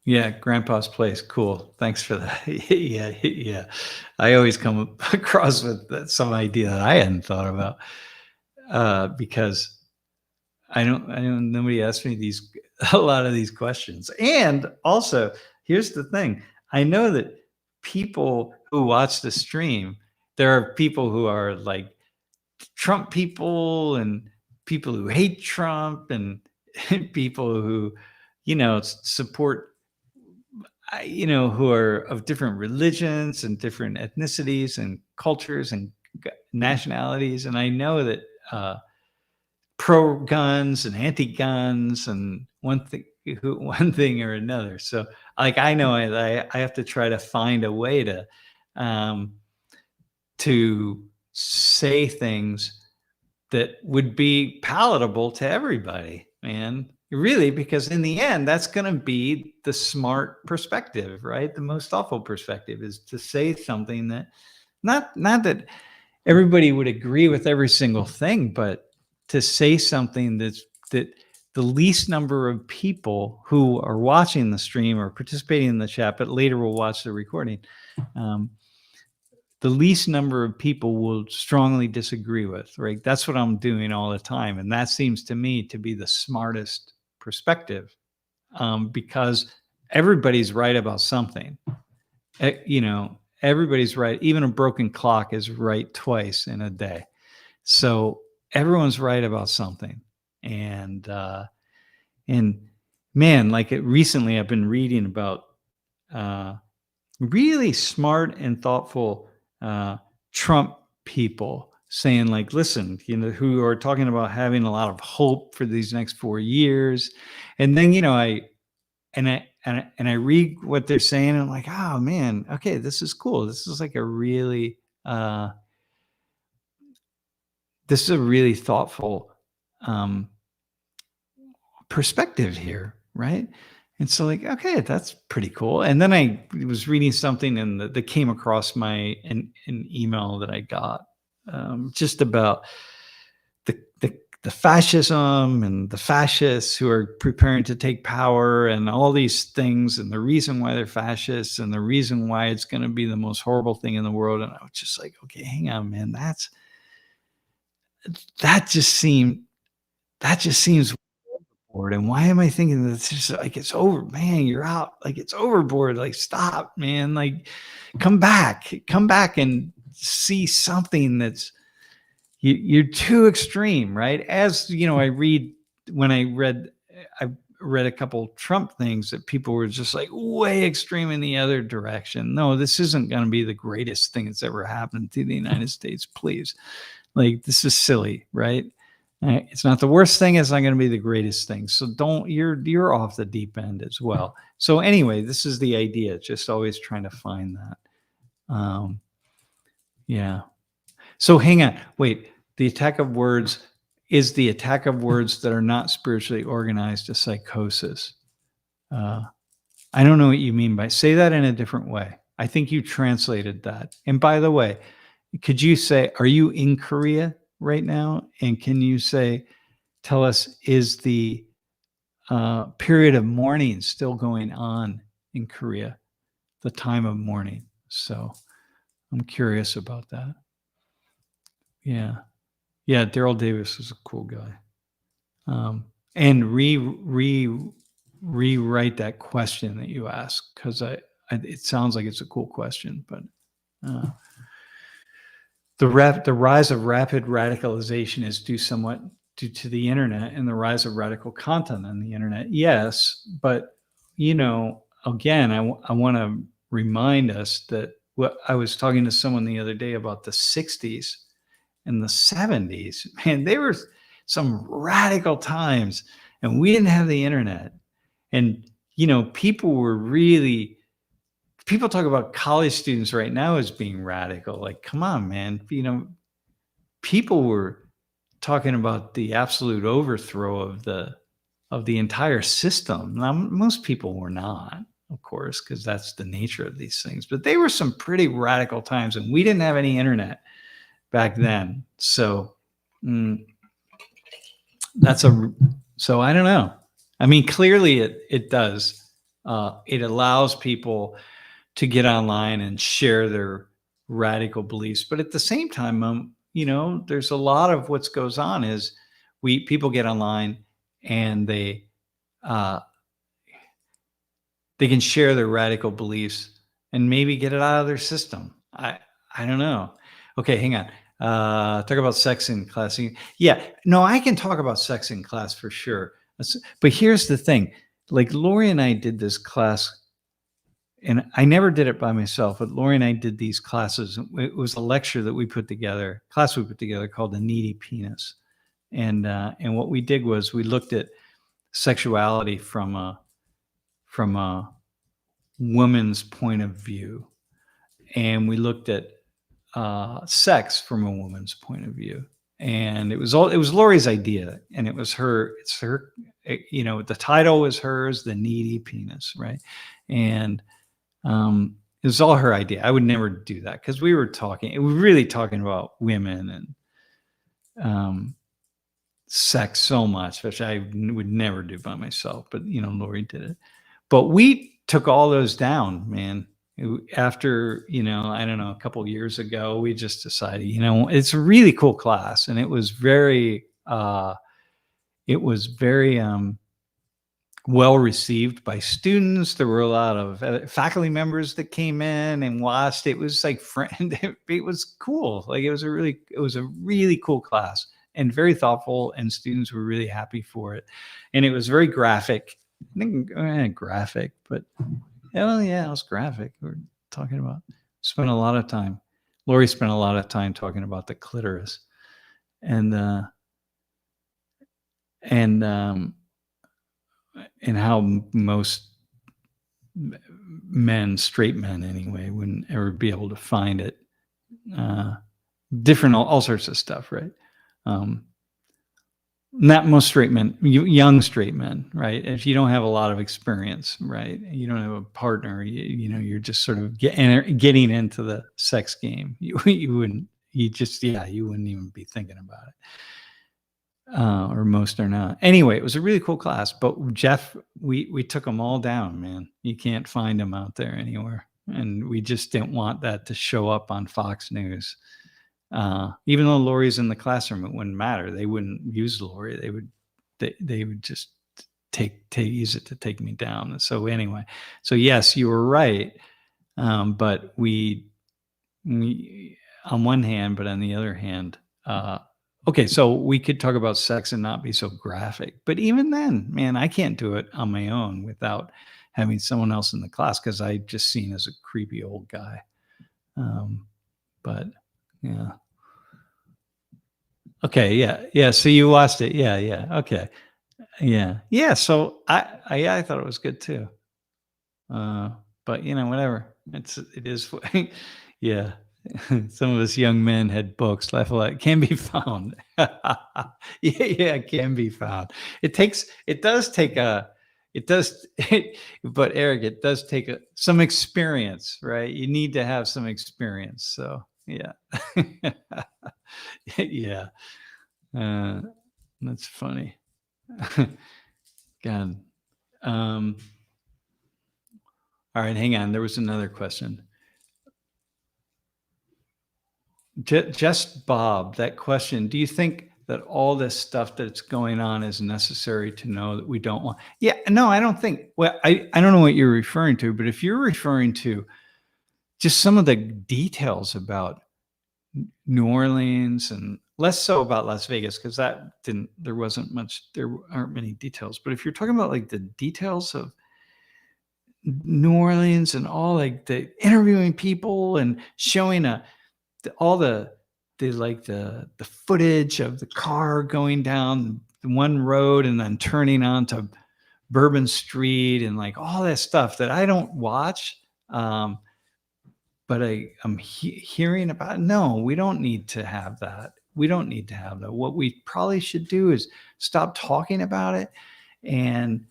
Yeah, Grandpa's Place. Cool. Thanks for that. Yeah. I always come across with some idea that I hadn't thought about, because nobody asked me a lot of these questions. And also, here's the thing. I know that people who watch the stream, there are people who are like Trump people and people who hate Trump and people who, support, who are of different religions and different ethnicities and cultures and nationalities. And I know that pro guns and anti guns and one thing or another. So like, I know I have to try to find a way to say things that would be palatable to everybody, man. Really, because in the end, that's going to be the smart perspective, right? The most thoughtful perspective is to say something that not that everybody would agree with every single thing, but to say something that the least number of people who are watching the stream or participating in the chat, but later will watch the recording, the least number of people will strongly disagree with, right? That's what I'm doing all the time. And that seems to me to be the smartest perspective, because everybody's right about something. Everybody's right. Even a broken clock is right twice in a day. So everyone's right about something. And man, like recently I've been reading about really smart and thoughtful Trump people saying like, listen, who are talking about having a lot of hope for these next 4 years. And then, I read what they're saying and I'm like, oh man, okay, this is cool. This is like a really, thoughtful perspective here, right? And so like, okay, that's pretty cool. And then I was reading something and that came across an email that I got, just about the fascism and the fascists who are preparing to take power and all these things and the reason why they're fascists and the reason why it's going to be the most horrible thing in the world. And I was just like, okay, hang on, man. That just seems overboard. And why am I thinking that it's just like, it's over, man, you're out. Like it's overboard. Like, stop, man. Like come back and see something that's, you're too extreme, right? As I read a couple Trump things that people were just like way extreme in the other direction. No, this isn't going to be the greatest thing that's ever happened to the United States. Please. Like, this is silly, right? It's not the worst thing. It's not going to be the greatest thing. So you're off the deep end as well. So anyway, this is the idea. Just always trying to find that. Yeah. So hang on, wait. The attack of words is the attack of words that are not spiritually organized a psychosis. I don't know what you mean by, say that in a different way. I think you translated that. And by the way, could you say, are you in Korea right now? And can you tell us, is the period of mourning still going on in Korea, the time of mourning? So I'm curious about that. Yeah. Yeah, Daryl Davis is a cool guy. And rewrite that question that you asked, because it sounds like it's a cool question, but the rise of rapid radicalization is due due to the internet and the rise of radical content on the internet. Yes, but again, I want to remind us that what I was talking to someone the other day about the 60s and the 70s. Man, they were some radical times, and we didn't have the internet. And people talk about college students right now as being radical. Like, come on, man. People were talking about the absolute overthrow of the entire system. Now, most people were not, of course, because that's the nature of these things. But they were some pretty radical times, and we didn't have any internet back then. So so I don't know. I mean, clearly it does. It allows people to get online and share their radical beliefs. But at the same time, there's a lot of what goes on is people get online and they can share their radical beliefs and maybe get it out of their system. I don't know. Okay, hang on. Talk about sex in class. Yeah, no, I can talk about sex in class for sure. But here's the thing. Like Lori and I did this class, and I never did it by myself, but Lori and I did these classes. It was a lecture that we put together, class we put together called The Needy Penis. And what we did was we looked at sexuality from a woman's point of view. And we looked at sex from a woman's point of view. And it was Lori's idea, and it's her, the title was hers, The Needy Penis, right? And it was all her idea. I would never do that because we were really talking about women and sex so much, which I would never do by myself. But Lori did it. But we took all those down, man. After I don't know, a couple of years ago, we just decided, it's a really cool class, and it was very well received by students. There were a lot of faculty members that came in and watched. It was like it was cool. Like it was a really cool class and very thoughtful, and students were really happy for it. And it was very graphic. I think graphic, but yeah, it was graphic. We're talking about. Lori spent a lot of time talking about the clitoris, and how most men, straight men anyway, wouldn't ever be able to find it. Different, all sorts of stuff, right? Not most straight men, young straight men, right? If you don't have a lot of experience, right? You don't have a partner, you're just sort of getting into the sex game. You wouldn't even be thinking about it. Or most are not. Anyway, it was a really cool class, but Jeff, we took them all down, man. You can't find them out there anywhere. And we just didn't want that to show up on Fox News. Even though Lori's in the classroom, it wouldn't matter. They wouldn't use Lori. They would just use it to take me down. So anyway, yes, you were right. But we on one hand, but on the other hand, okay, so we could talk about sex and not be so graphic. But even then, man, I can't do it on my own without having someone else in the class, because I'm just seen as a creepy old guy. But yeah. Okay, yeah. So you watched it, yeah. Okay, yeah. So I thought it was good too. But whatever. It is. Yeah. Some of us young men had books left like can be found. Yeah, it can be found. But Eric, it does take some experience, right? You need to have some experience. So yeah. Yeah. That's funny. God. All right, hang on. There was another question. Just Bob, that question. Do you think that all this stuff that's going on is necessary to know that we don't want? Yeah, no, I don't think. Well, I don't know what you're referring to, but if you're referring to just some of the details about New Orleans, and less so about Las Vegas because there aren't many details. But if you're talking about like the details of New Orleans and all like the interviewing people and showing all the footage of the car going down one road and then turning onto Bourbon Street and like all that stuff that I don't watch. But I'm hearing about. No, we don't need to have that. We don't need to have that. What we probably should do is stop talking about it and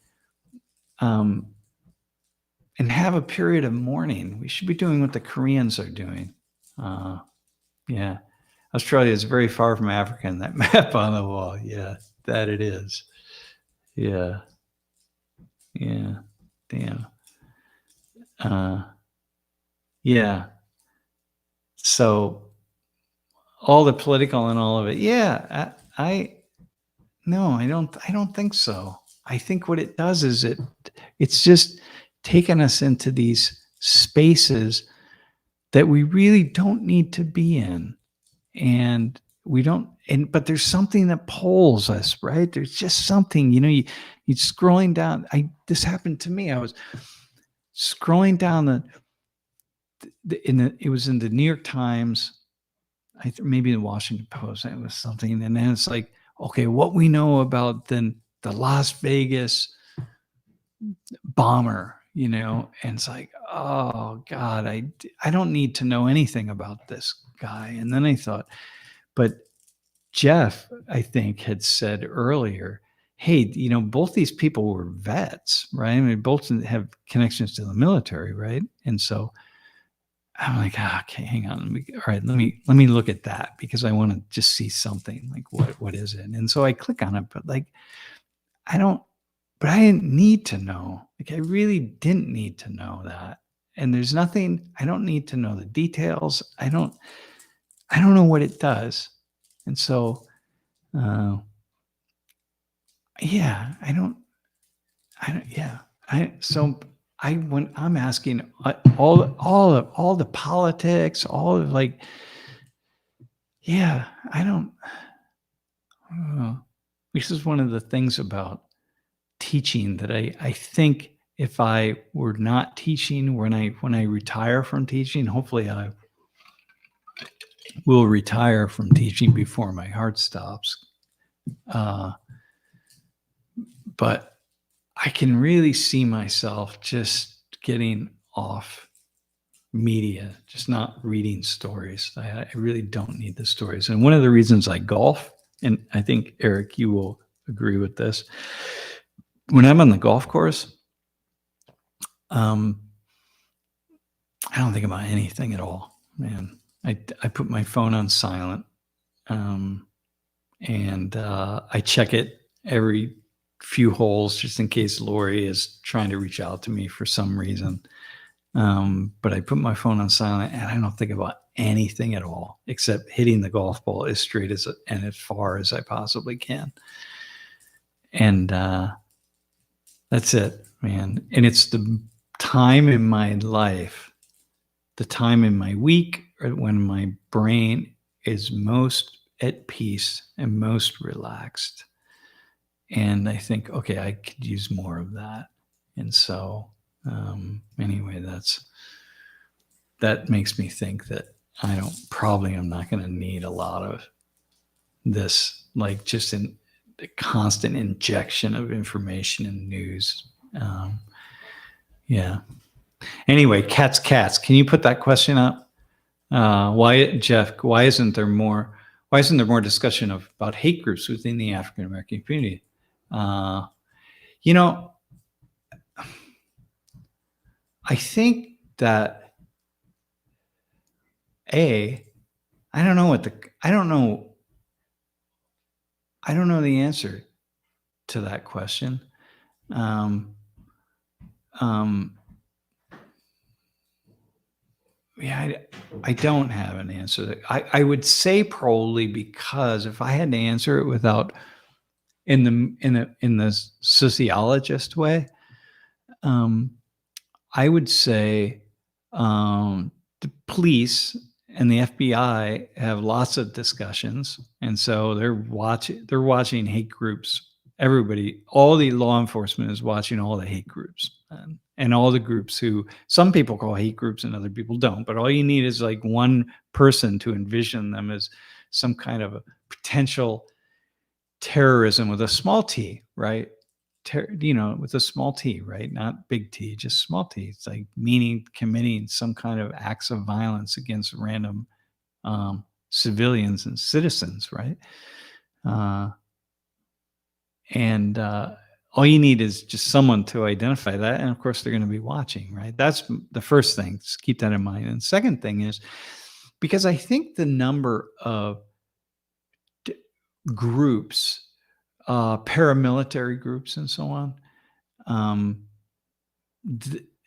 have a period of mourning. We should be doing what the Koreans are doing. Yeah. Australia is very far from Africa in that map on the wall. Yeah, that it is. Yeah. Yeah. Damn. Yeah. So all the political and all of it. Yeah. No, I don't think so. I think what it does is it's just taken us into these spaces that we really don't need to be in. And we don't, but there's something that pulls us, right? There's just something, you scrolling down. This happened to me. I was scrolling down it was in the New York Times, maybe the Washington Post, it was something. And then it's like, okay, what we know about the Las Vegas bomber, and it's like, oh God, I don't need to know anything about this guy. And then I thought, but Jeff, I think, had said earlier, hey, both these people were vets, right? I mean, both have connections to the military, right? And so I'm like, okay, hang on. All right, let me look at that because I want to just see something like what is it? And so I click on it, but like I didn't need to know. Like I really didn't need to know that. And there's nothing, I don't need to know the details. I don't know what it does. And so yeah, when I'm asking all the politics, all of like, yeah, I don't know. This is one of the things about teaching that I think if I were not teaching, when I retire from teaching, hopefully I will retire from teaching before my heart stops. But I can really see myself just getting off media, just not reading stories. I really don't need the stories. And one of the reasons I golf, and I think, Eric, you will agree with this, when I'm on the golf course, I don't think about anything at all, man. I put my phone on silent, and I check it every few holes just in case Lori is trying to reach out to me for some reason. But I put my phone on silent and I don't think about anything at all except hitting the golf ball as straight and as far as I possibly can. And that's it, man. And it's the time in my life, the time in my week when my brain is most at peace and most relaxed. And I think, okay, I could use more of that. And so anyway, that makes me think that I'm not going to need a lot of this, like just a constant injection of information and news. Yeah. Anyway, cats. Can you put that question up? Jeff, why isn't there more discussion about hate groups within the African American community? I think that I don't know the answer to that question. Yeah, I don't have an answer. I would say probably because if I had to answer it without in the sociologist way, I would say the police and the FBI have lots of discussions, and so they're watching hate groups. Everybody, all the law enforcement is watching all the hate groups, and all the groups who some people call hate groups and other people don't. But all you need is like one person to envision them as some kind of a potential terrorism with a small t, right? With a small t, right? Not big T, just small t. It's like meaning committing some kind of acts of violence against random civilians and citizens, right? And all you need is just someone to identify that. And of course, they're going to be watching, right? That's the first thing. Just keep that in mind. And the second thing is, because I think the number of groups, paramilitary groups and so on,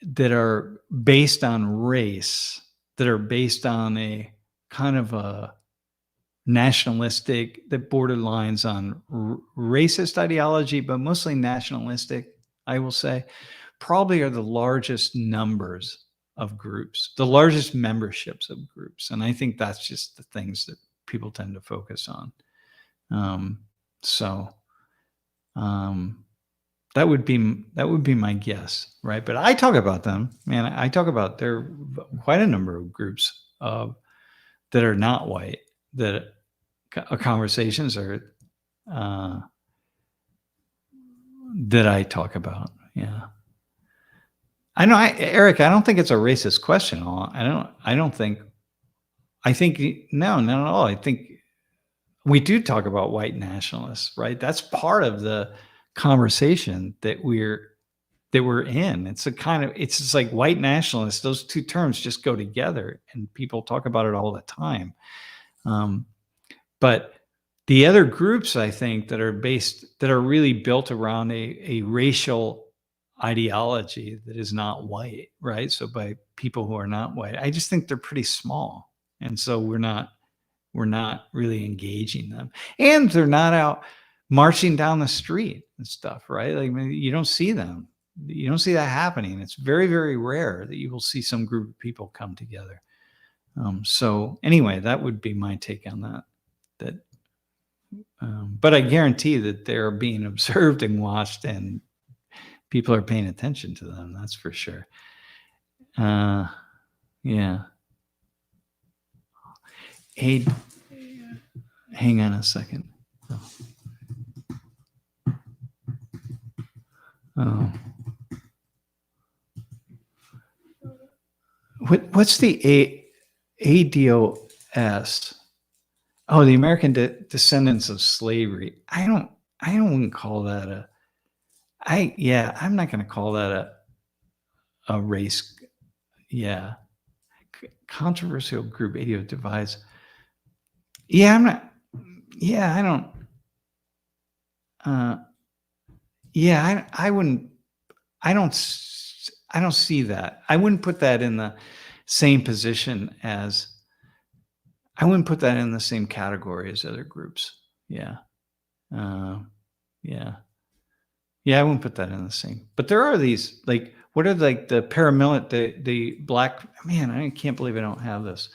that are based on race, that are based on a kind of a nationalistic, that borderlines on racist ideology, but mostly nationalistic, I will say, probably are the largest numbers of groups, the largest memberships of groups. And I think that's just the things that people tend to focus on. That would be my guess, right? But I talk about them, man. I talk about there are quite a number of groups that are not white, that conversations are that I talk about. Yeah, I know, Eric. I don't think it's a racist question. I think no, not at all. I think we do talk about white nationalists, right? That's part of the conversation that we're in. It's just like white nationalists. Those two terms just go together, and people talk about it all the time. But the other groups, I think, that are really built around a racial ideology that is not white, right? So by people who are not white, I just think they're pretty small, and so we're not really engaging them, and they're not out marching down the street and stuff, right? Like, you don't see them. You don't see that happening. It's very, very rare that you will see some group of people come together. So anyway, that would be my take on that. But I guarantee that they're being observed and watched, and people are paying attention to them. That's for sure. Yeah. Hey, hang on a second. Oh. What's the ADOS? Oh, the American Descendants of Slavery. I wouldn't call that I'm not going to call that a race. Yeah. Controversial group, ADO divides. Yeah, I'm not. Yeah, I don't. I wouldn't. I don't see that. I wouldn't put that in the same position as. I wouldn't put that in the same category as other groups. Yeah. Yeah. I wouldn't put that in the same. But there are these, like, what are like the paramilitary, the black, man, I can't believe I don't have this.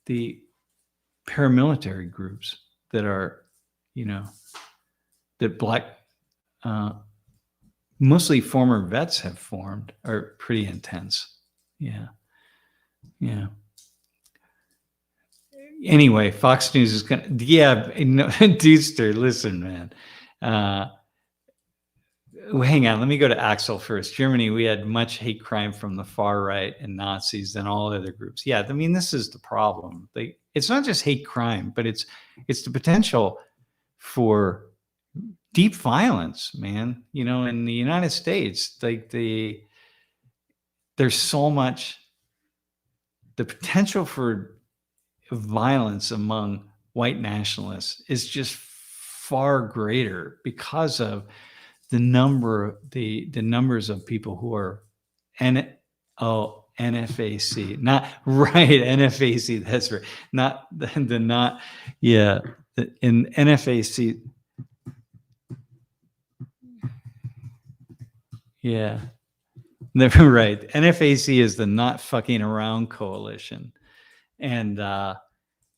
The paramilitary groups that are, that black, mostly former vets have formed are pretty intense. Yeah. Anyway, Fox News is gonna. Yeah, no, Duster, listen, man. Hang on, let me go to Axel first. Germany, we had much hate crime from the far right and Nazis than all other groups. Yeah, I mean, this is the problem. It's not just hate crime, but it's the potential for deep violence, man. In the United States, there's so much. The potential for violence among white nationalists is just far greater because of the numbers of people who are NFAC, not right, NFAC, that's right, not in NFAC, yeah, Right. NFAC is the Not Fucking Around Coalition. And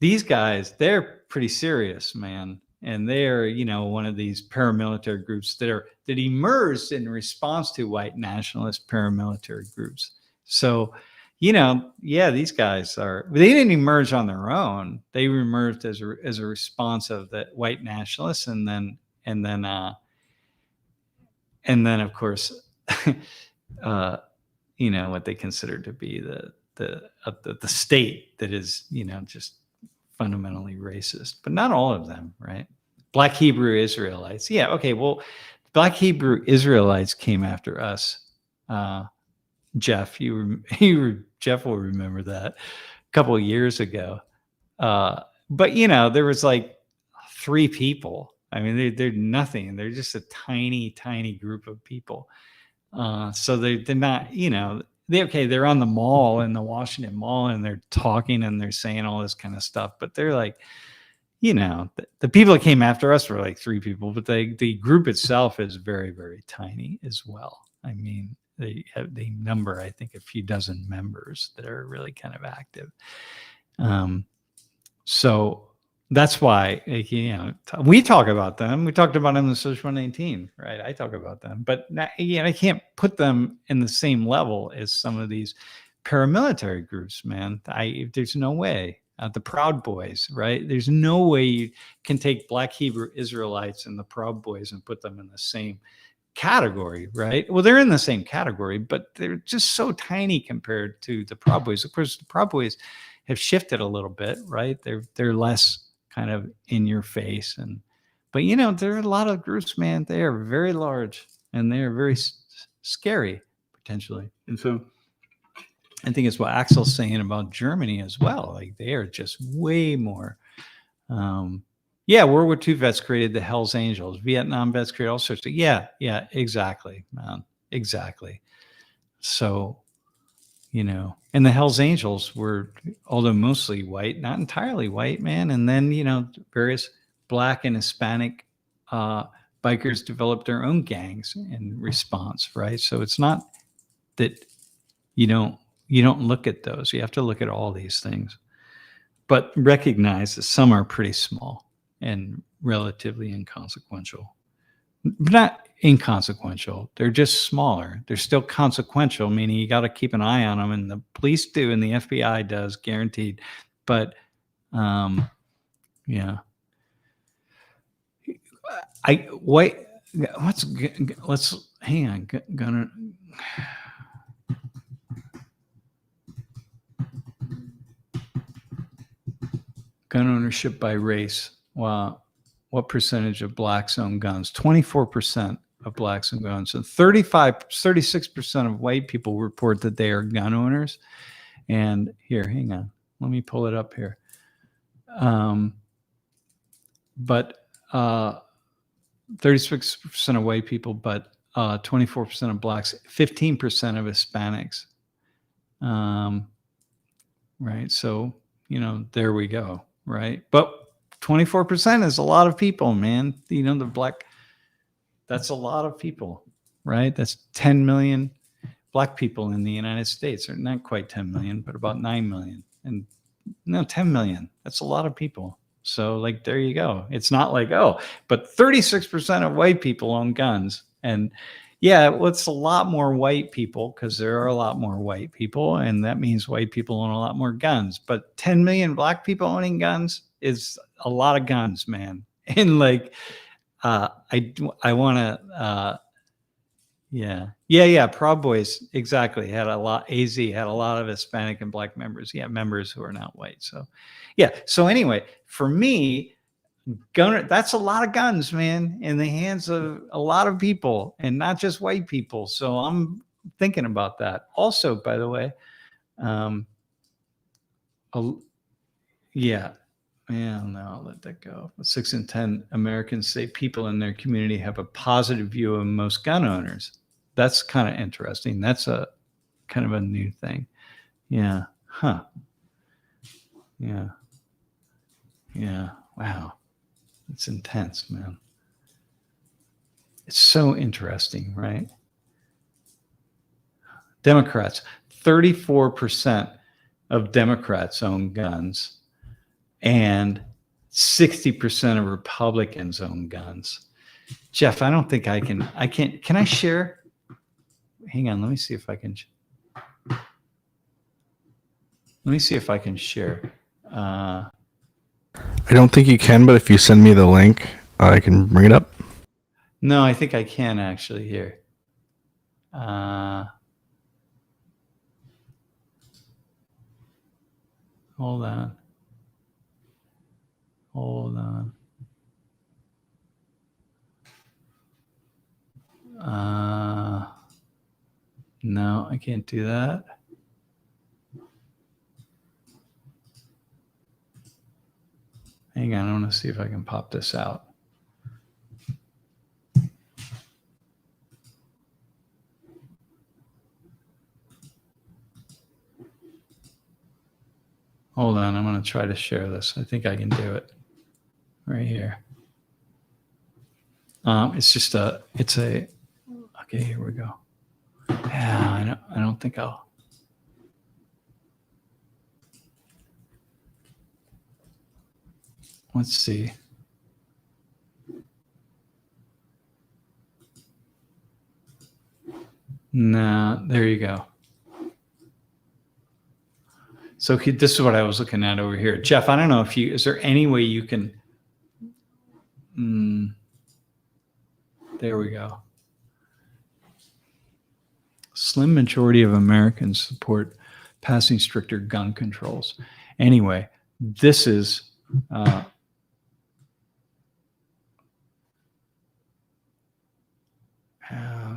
these guys, they're pretty serious, man. And they're, one of these paramilitary groups that emerged in response to white nationalist paramilitary groups. So, these guys they didn't emerge on their own. They emerged as a response of the white nationalists, and then of course, what they consider to be the state that is, just fundamentally racist, but not all of them, right? Black Hebrew Israelites. Yeah. Okay. Well, Black Hebrew Israelites came after us. Jeff, Jeff will remember that a couple of years ago. But there was like 3 people. I mean, they're nothing. They're just a tiny, tiny group of people. So they're not, they're on the mall, in the Washington Mall, and they're talking and they're saying all this kind of stuff, but they're like, the people that came after us were like 3 people, but the group itself is very, very tiny as well. I mean, they number, I think, a few dozen members that are really kind of active. So that's why, we talk about them. We talked about them in Social 118, right? I talk about them, but I can't put them in the same level as some of these paramilitary groups, man. There's no way. The Proud Boys, right? There's no way you can take Black Hebrew Israelites and the Proud Boys and put them in the same category, right? Well, they're in the same category, but they're just so tiny compared to the Proud Boys. Of course, the Proud Boys have shifted a little bit, right? They're less kind of in your face, but there are a lot of groups, man. They are very large and they are very scary potentially. And so I think it's what Axel's saying about Germany as well. Like, they are just way more. World War II vets created the Hells Angels. Vietnam vets created all sorts of. Yeah, exactly, man, exactly. So, and the Hells Angels were, although mostly white, not entirely white, man. And then, various Black and Hispanic bikers developed their own gangs in response, right? So it's not that you don't look at those. You have to look at all these things, but recognize that some are pretty small and relatively inconsequential. But not inconsequential. They're just smaller. They're still consequential, meaning you got to keep an eye on them, and the police do, and the FBI does, guaranteed. But let's hang on. Gun ownership by race. Wow. What percentage of Blacks own guns? 24% of Blacks own guns. And 36% of white people report that they are gun owners. And here, hang on. Let me pull it up here. But 36% of white people, but 24% of Blacks, 15% of Hispanics. Right. So, there we go. Right. But 24% is a lot of people, man. That's a lot of people, right? That's 10 million Black people in the United States, or not quite 10 million, but about 9 million. And 10 million. That's a lot of people. So, like, there you go. It's not like, but 36% of white people own guns. And it's a lot more white people, because there are a lot more white people, and that means white people own a lot more guns. But 10 million Black people owning guns is a lot of guns, man. And like, I want to, Proud Boys exactly had a lot. AZ had a lot of Hispanic and Black members. Yeah, members who are not white. So, So anyway, for me, that's a lot of guns, man, in the hands of a lot of people, and not just white people. So I'm thinking about that. Also, by the way, no, I'll let that go. 6 in 10 Americans say people in their community have a positive view of most gun owners. That's kind of interesting. That's a kind of a new thing. Yeah. Huh. Yeah. Wow. It's intense, man. It's so interesting, right? Democrats, 34% of Democrats own guns, and 60% of Republicans own guns. Jeff, I don't think I can't. Can I share? Hang on. Let me see if I can. Let me see if I can share. I don't think you can, but if you send me the link, I can bring it up. No, I think I can actually here. Hold on. Hold on. No, I can't do that. Hang on, I want to see if I can pop this out. Hold on, I'm going to try to share this. I think I can do it right here. It's a, okay, here we go. Yeah, I don't think I'll. Let's see. Nah, there you go. So this is what I was looking at over here. Jeff, I don't know if is there any way you can, there we go. Slim majority of Americans support passing stricter gun controls. Anyway, this is,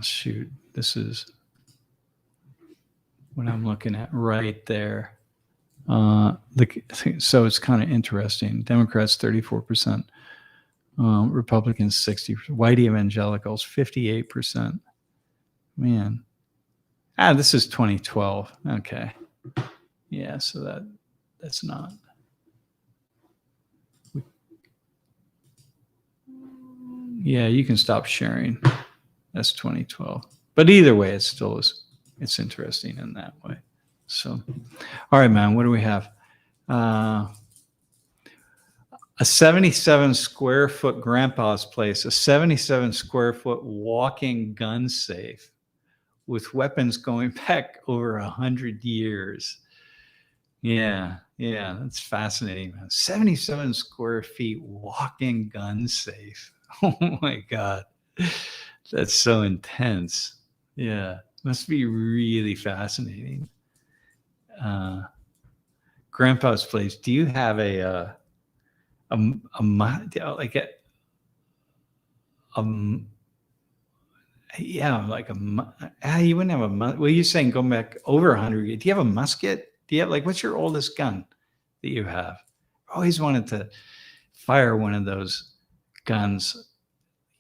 shoot, this is what I'm looking at right there. So it's kind of interesting. Democrats 34%, Republicans 60%, white evangelicals 58%. Man, this is 2012. Okay, yeah, so that's not. Yeah, you can stop sharing. That's 2012. But either way, it still is. It's interesting in that way. So, all right, man, what do we have? A 77 square foot grandpa's place, a 77 square foot walking gun safe with weapons going back over 100 years. Yeah, that's fascinating, man. 77 square feet walking gun safe. Oh my God. That's so intense. Yeah, must be really fascinating. Grandpa's place. Do you have you wouldn't have a, well, you're saying going back over 100. Do you have a musket? Do you have, what's your oldest gun that you have? I always wanted to fire one of those guns,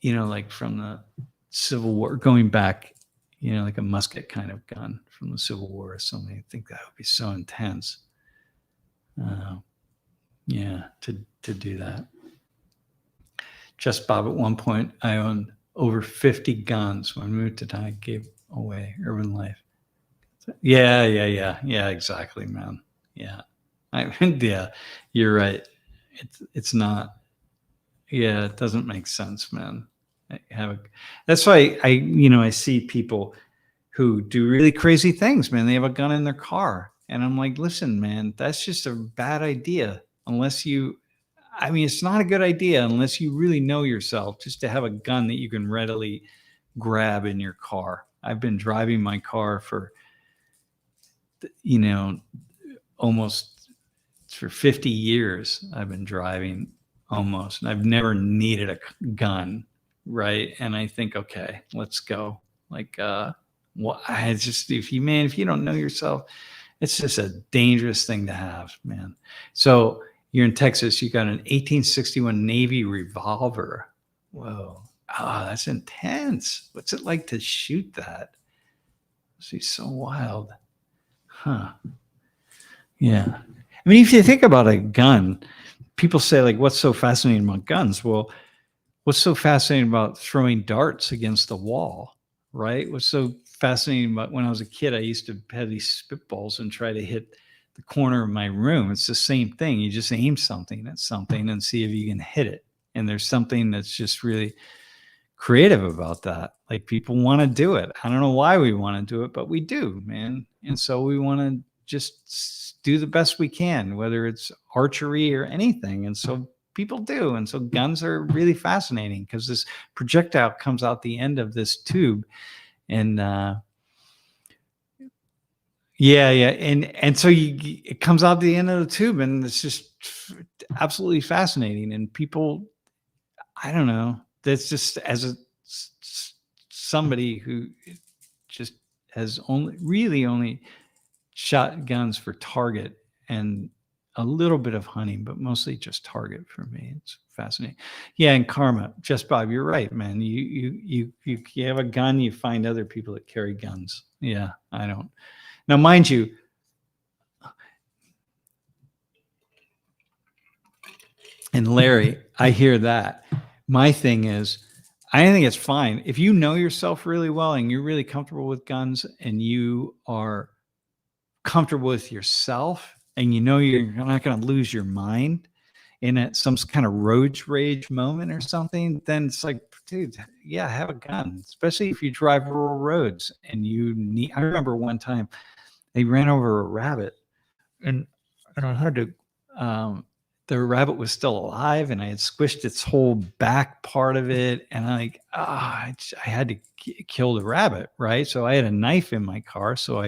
like from the Civil War, going back, like a musket kind of gun from the Civil War or something. I think that would be so intense. To do that. Just Bob, at one point, I owned over 50 guns. When I moved to town, I gave away urban life. Yeah, exactly, man. Yeah. Yeah, you're right. It's not, it doesn't make sense, man. That's why I see people who do really crazy things, man. They have a gun in their car. And I'm like, listen, man, that's just a bad idea. It's not a good idea unless you really know yourself, just to have a gun that you can readily grab in your car. I've been driving my car for, almost for 50 years. I've been driving almost, and I've never needed a gun. Right. And I think, okay, let's go. If you don't know yourself, it's just a dangerous thing to have, man. So you're in Texas, you got an 1861 Navy revolver. Whoa. That's intense. What's it like to shoot that? It's so wild. Huh. Yeah. If you think about a gun, people say, what's so fascinating about guns? Well, what's so fascinating about throwing darts against the wall, right? What's so fascinating about when I was a kid, I used to have these spitballs and try to hit the corner of my room. It's the same thing. You just aim something at something and see if you can hit it. And there's something that's just really creative about that. Like, people want to do it. I don't know why we want to do it, but we do, man. And so we want to just do the best we can, whether it's archery or anything. And so people do. And so guns are really fascinating because this projectile comes out the end of this tube. And and so it comes out the end of the tube, and it's just absolutely fascinating. And people, I don't know, that's just as somebody who just has only shot guns for target and a little bit of hunting, but mostly just target for me. It's fascinating. Yeah, and karma. Just Bob, you're right, man. You have a gun, you find other people that carry guns. Yeah, I don't. Now, mind you, and Larry, I hear that. My thing is, I think it's fine if you know yourself really well and you're really comfortable with guns and you are comfortable with yourself and you know you're not going to lose your mind in some kind of road rage moment or something, then it's like, dude, yeah, have a gun, especially if you drive rural roads and you need. I remember one time they ran over a rabbit, and I had to. The rabbit was still alive, and I had squished its whole back part of it, and I had to kill the rabbit, right? So I had a knife in my car, so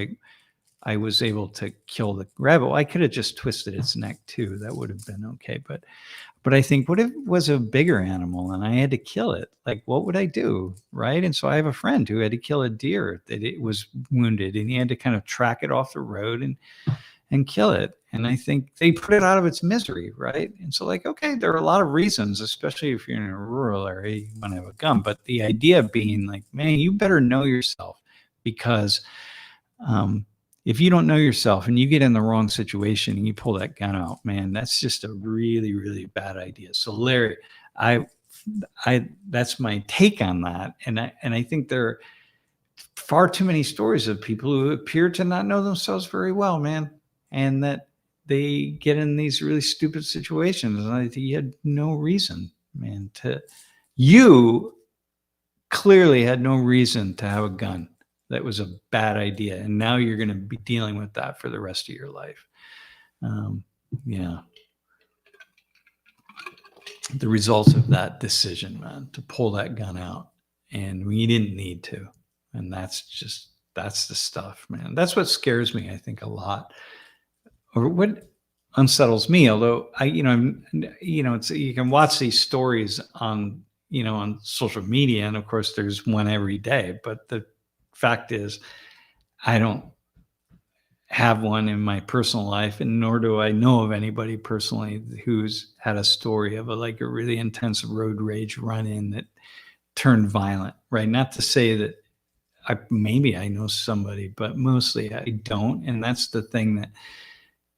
I was able to kill the rabbit. Well, I could have just twisted its neck too. That would have been okay. But I think, what if it was a bigger animal and I had to kill it? Like, what would I do? Right. And so I have a friend who had to kill a deer that it was wounded, and he had to kind of track it off the road and kill it. And I think they put it out of its misery. Right. And so, like, okay, there are a lot of reasons, especially if you're in a rural area, you want to have a gun. But the idea being like, man, you better know yourself, because if you don't know yourself and you get in the wrong situation and you pull that gun out, man, that's just a really, really bad idea. So Larry, that's my take on that. And I think there are far too many stories of people who appear to not know themselves very well, man, and that they get in these really stupid situations. And I think you had no reason, man, you clearly had no reason to have a gun. That was a bad idea. And now you're going to be dealing with that for the rest of your life. Yeah. The results of that decision, man, to pull that gun out, and we didn't need to. And that's the stuff, man. That's what scares me, I think, a lot, or what unsettles me. Although you can watch these stories on social media, and of course there's one every day, but the fact is, I don't have one in my personal life, and nor do I know of anybody personally who's had a story of a really intense road rage run-in that turned violent, right? Not to say that maybe I know somebody, but mostly I don't. And that's the thing that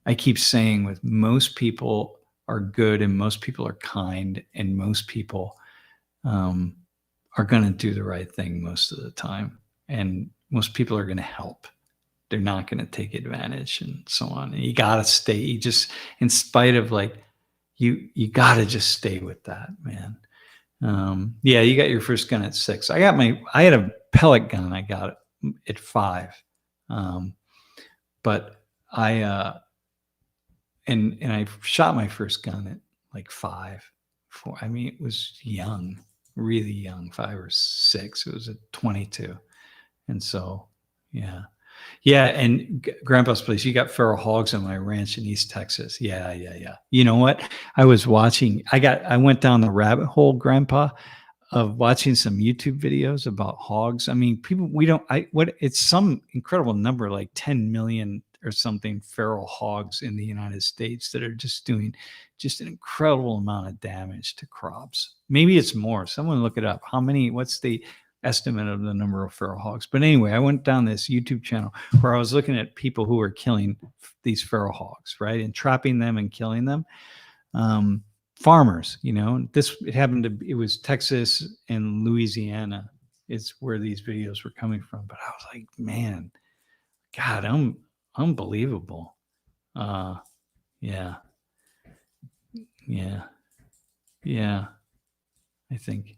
I keep saying, with most people are good, and most people are kind, and most people are going to do the right thing most of the time. And most people are going to help. They're not going to take advantage and so on. And you got to stay, in spite of you got to just stay with that, man. Yeah, you got your first gun at 6. I had a pellet gun. I got it at 5. But I shot my first gun at 5. 4. I mean, it was young, really young, 5 or 6. It was a 22. And so, yeah. And Grandpa's place, you got feral hogs on my ranch in East Texas. Yeah. You know what? I was watching, I went down the rabbit hole, Grandpa, of watching some YouTube videos about hogs. I mean, people, it's some incredible number, like 10 million or something feral hogs in the United States that are just doing just an incredible amount of damage to crops. Maybe it's more. Someone look it up. What's the estimate of the number of feral hogs? But anyway, I went down this YouTube channel where I was looking at people who were killing these feral hogs, right? And trapping them and killing them. Farmers, it was Texas and Louisiana is where these videos were coming from. But I was like, man, God, unbelievable. Yeah. Yeah. Yeah. I think.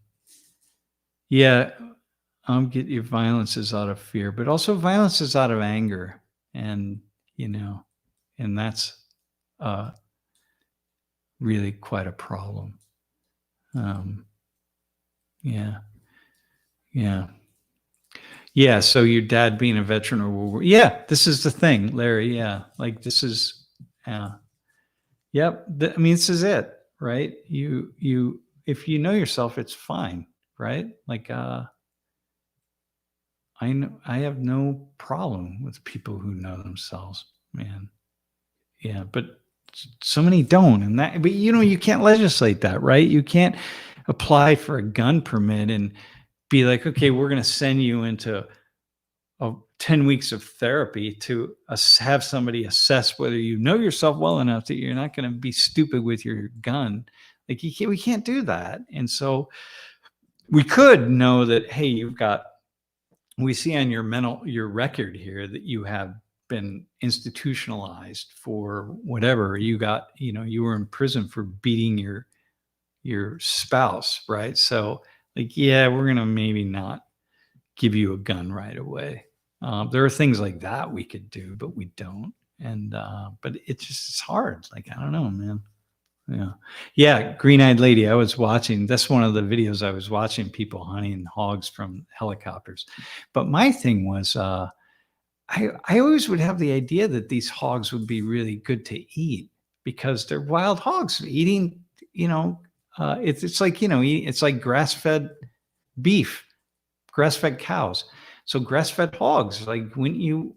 Yeah. Get your violence is out of fear, but also violence is out of anger. And, and that's really quite a problem. Yeah. Yeah. Yeah. So your dad being a veteran of World War. Yeah. This is the thing, Larry. Yeah. Like this is, yep. I mean, this is it, right? If you know yourself, it's fine. Right. Like, I have no problem with people who know themselves, man. Yeah. But so many don't. But you can't legislate that, right? You can't apply for a gun permit and be like, okay, we're going to send you into 10 weeks of therapy to have somebody assess whether you know yourself well enough that you're not going to be stupid with your gun. Like we can't do that. And so we could know that, hey, we see on your record here that you have been institutionalized for whatever you got, you were in prison for beating your spouse, right? So like, yeah, we're going to maybe not give you a gun right away. There are things like that we could do, but we don't. And, but it's hard. Like, I don't know, man. Yeah. Yeah. Green-eyed lady. I was watching, that's one of the videos I was watching, people hunting hogs from helicopters. But my thing was, I always would have the idea that these hogs would be really good to eat because they're wild hogs eating, it's like, it's like grass-fed beef, grass-fed cows. So grass-fed hogs, like when you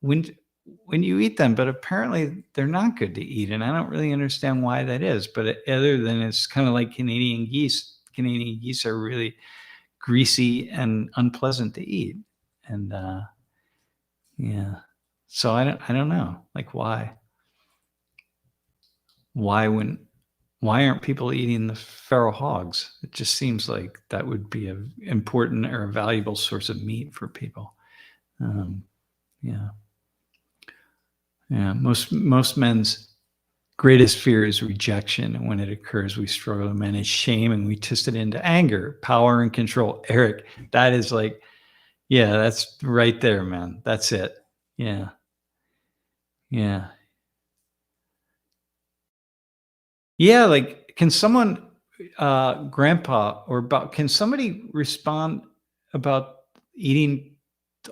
eat them, but apparently they're not good to eat. And I don't really understand why that is, but other than it's kind of like Canadian geese. Canadian geese are really greasy and unpleasant to eat. And yeah. So I don't know, like why aren't people eating the feral hogs? It just seems like that would be an important or a valuable source of meat for people. Yeah. Yeah. Most men's greatest fear is rejection. And when it occurs, we struggle to manage shame and we twist it into anger, power, and control. Eric, that is like, yeah, that's right there, man. That's it. Yeah. Yeah. Yeah, like can someone grandpa can somebody respond about eating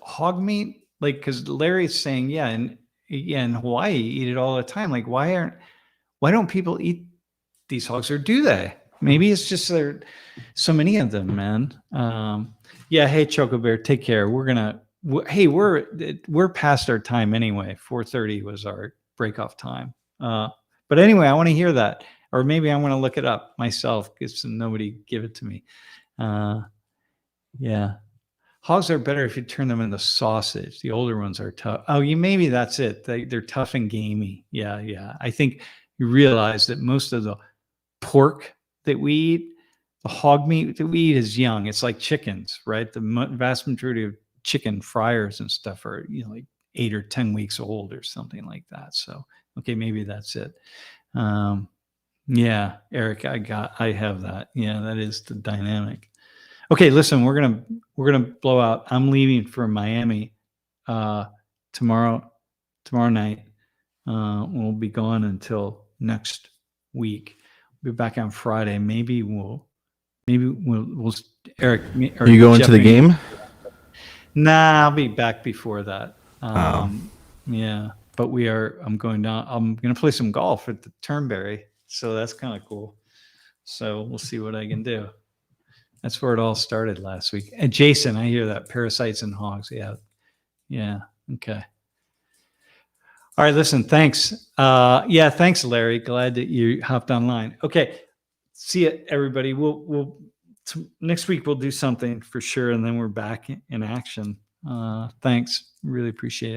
hog meat? Like cuz Larry's saying, yeah, and in Hawaii eat it all the time. Like why don't people eat these hogs or do they? Maybe it's just there so many of them, man. Yeah, hey Choco Bear, take care. Hey, we're past our time anyway. 4:30 was our break off time. But anyway, I want to hear that. Or maybe I want to look it up myself because nobody give it to me. Yeah. Hogs are better if you turn them into sausage. The older ones are tough. Oh, maybe that's it. They're tough and gamey. Yeah, yeah. I think you realize that most of the pork that we eat, the hog meat that we eat is young. It's like chickens, right? The vast majority of chicken fryers and stuff are, like 8 or 10 weeks old or something like that. So, okay, maybe that's it. Yeah, Eric, I have that. Yeah, that is the dynamic. Okay, listen, we're gonna blow out. I'm leaving for Miami tomorrow night. We'll be gone until next week. We'll be back on Friday. Maybe we'll Eric. Are you going to the game? Nah, I'll be back before that. Yeah, but I'm going down. I'm going to play some golf at the Turnberry. So that's kind of cool. So we'll see what I can do. That's where it all started last week. And Jason, I hear that parasites and hogs. Yeah. Yeah. Okay. All right. Listen, thanks. Yeah. Thanks, Larry. Glad that you hopped online. Okay. See you, everybody. Next week we'll do something for sure. And then we're back in action. Thanks. Really appreciate it.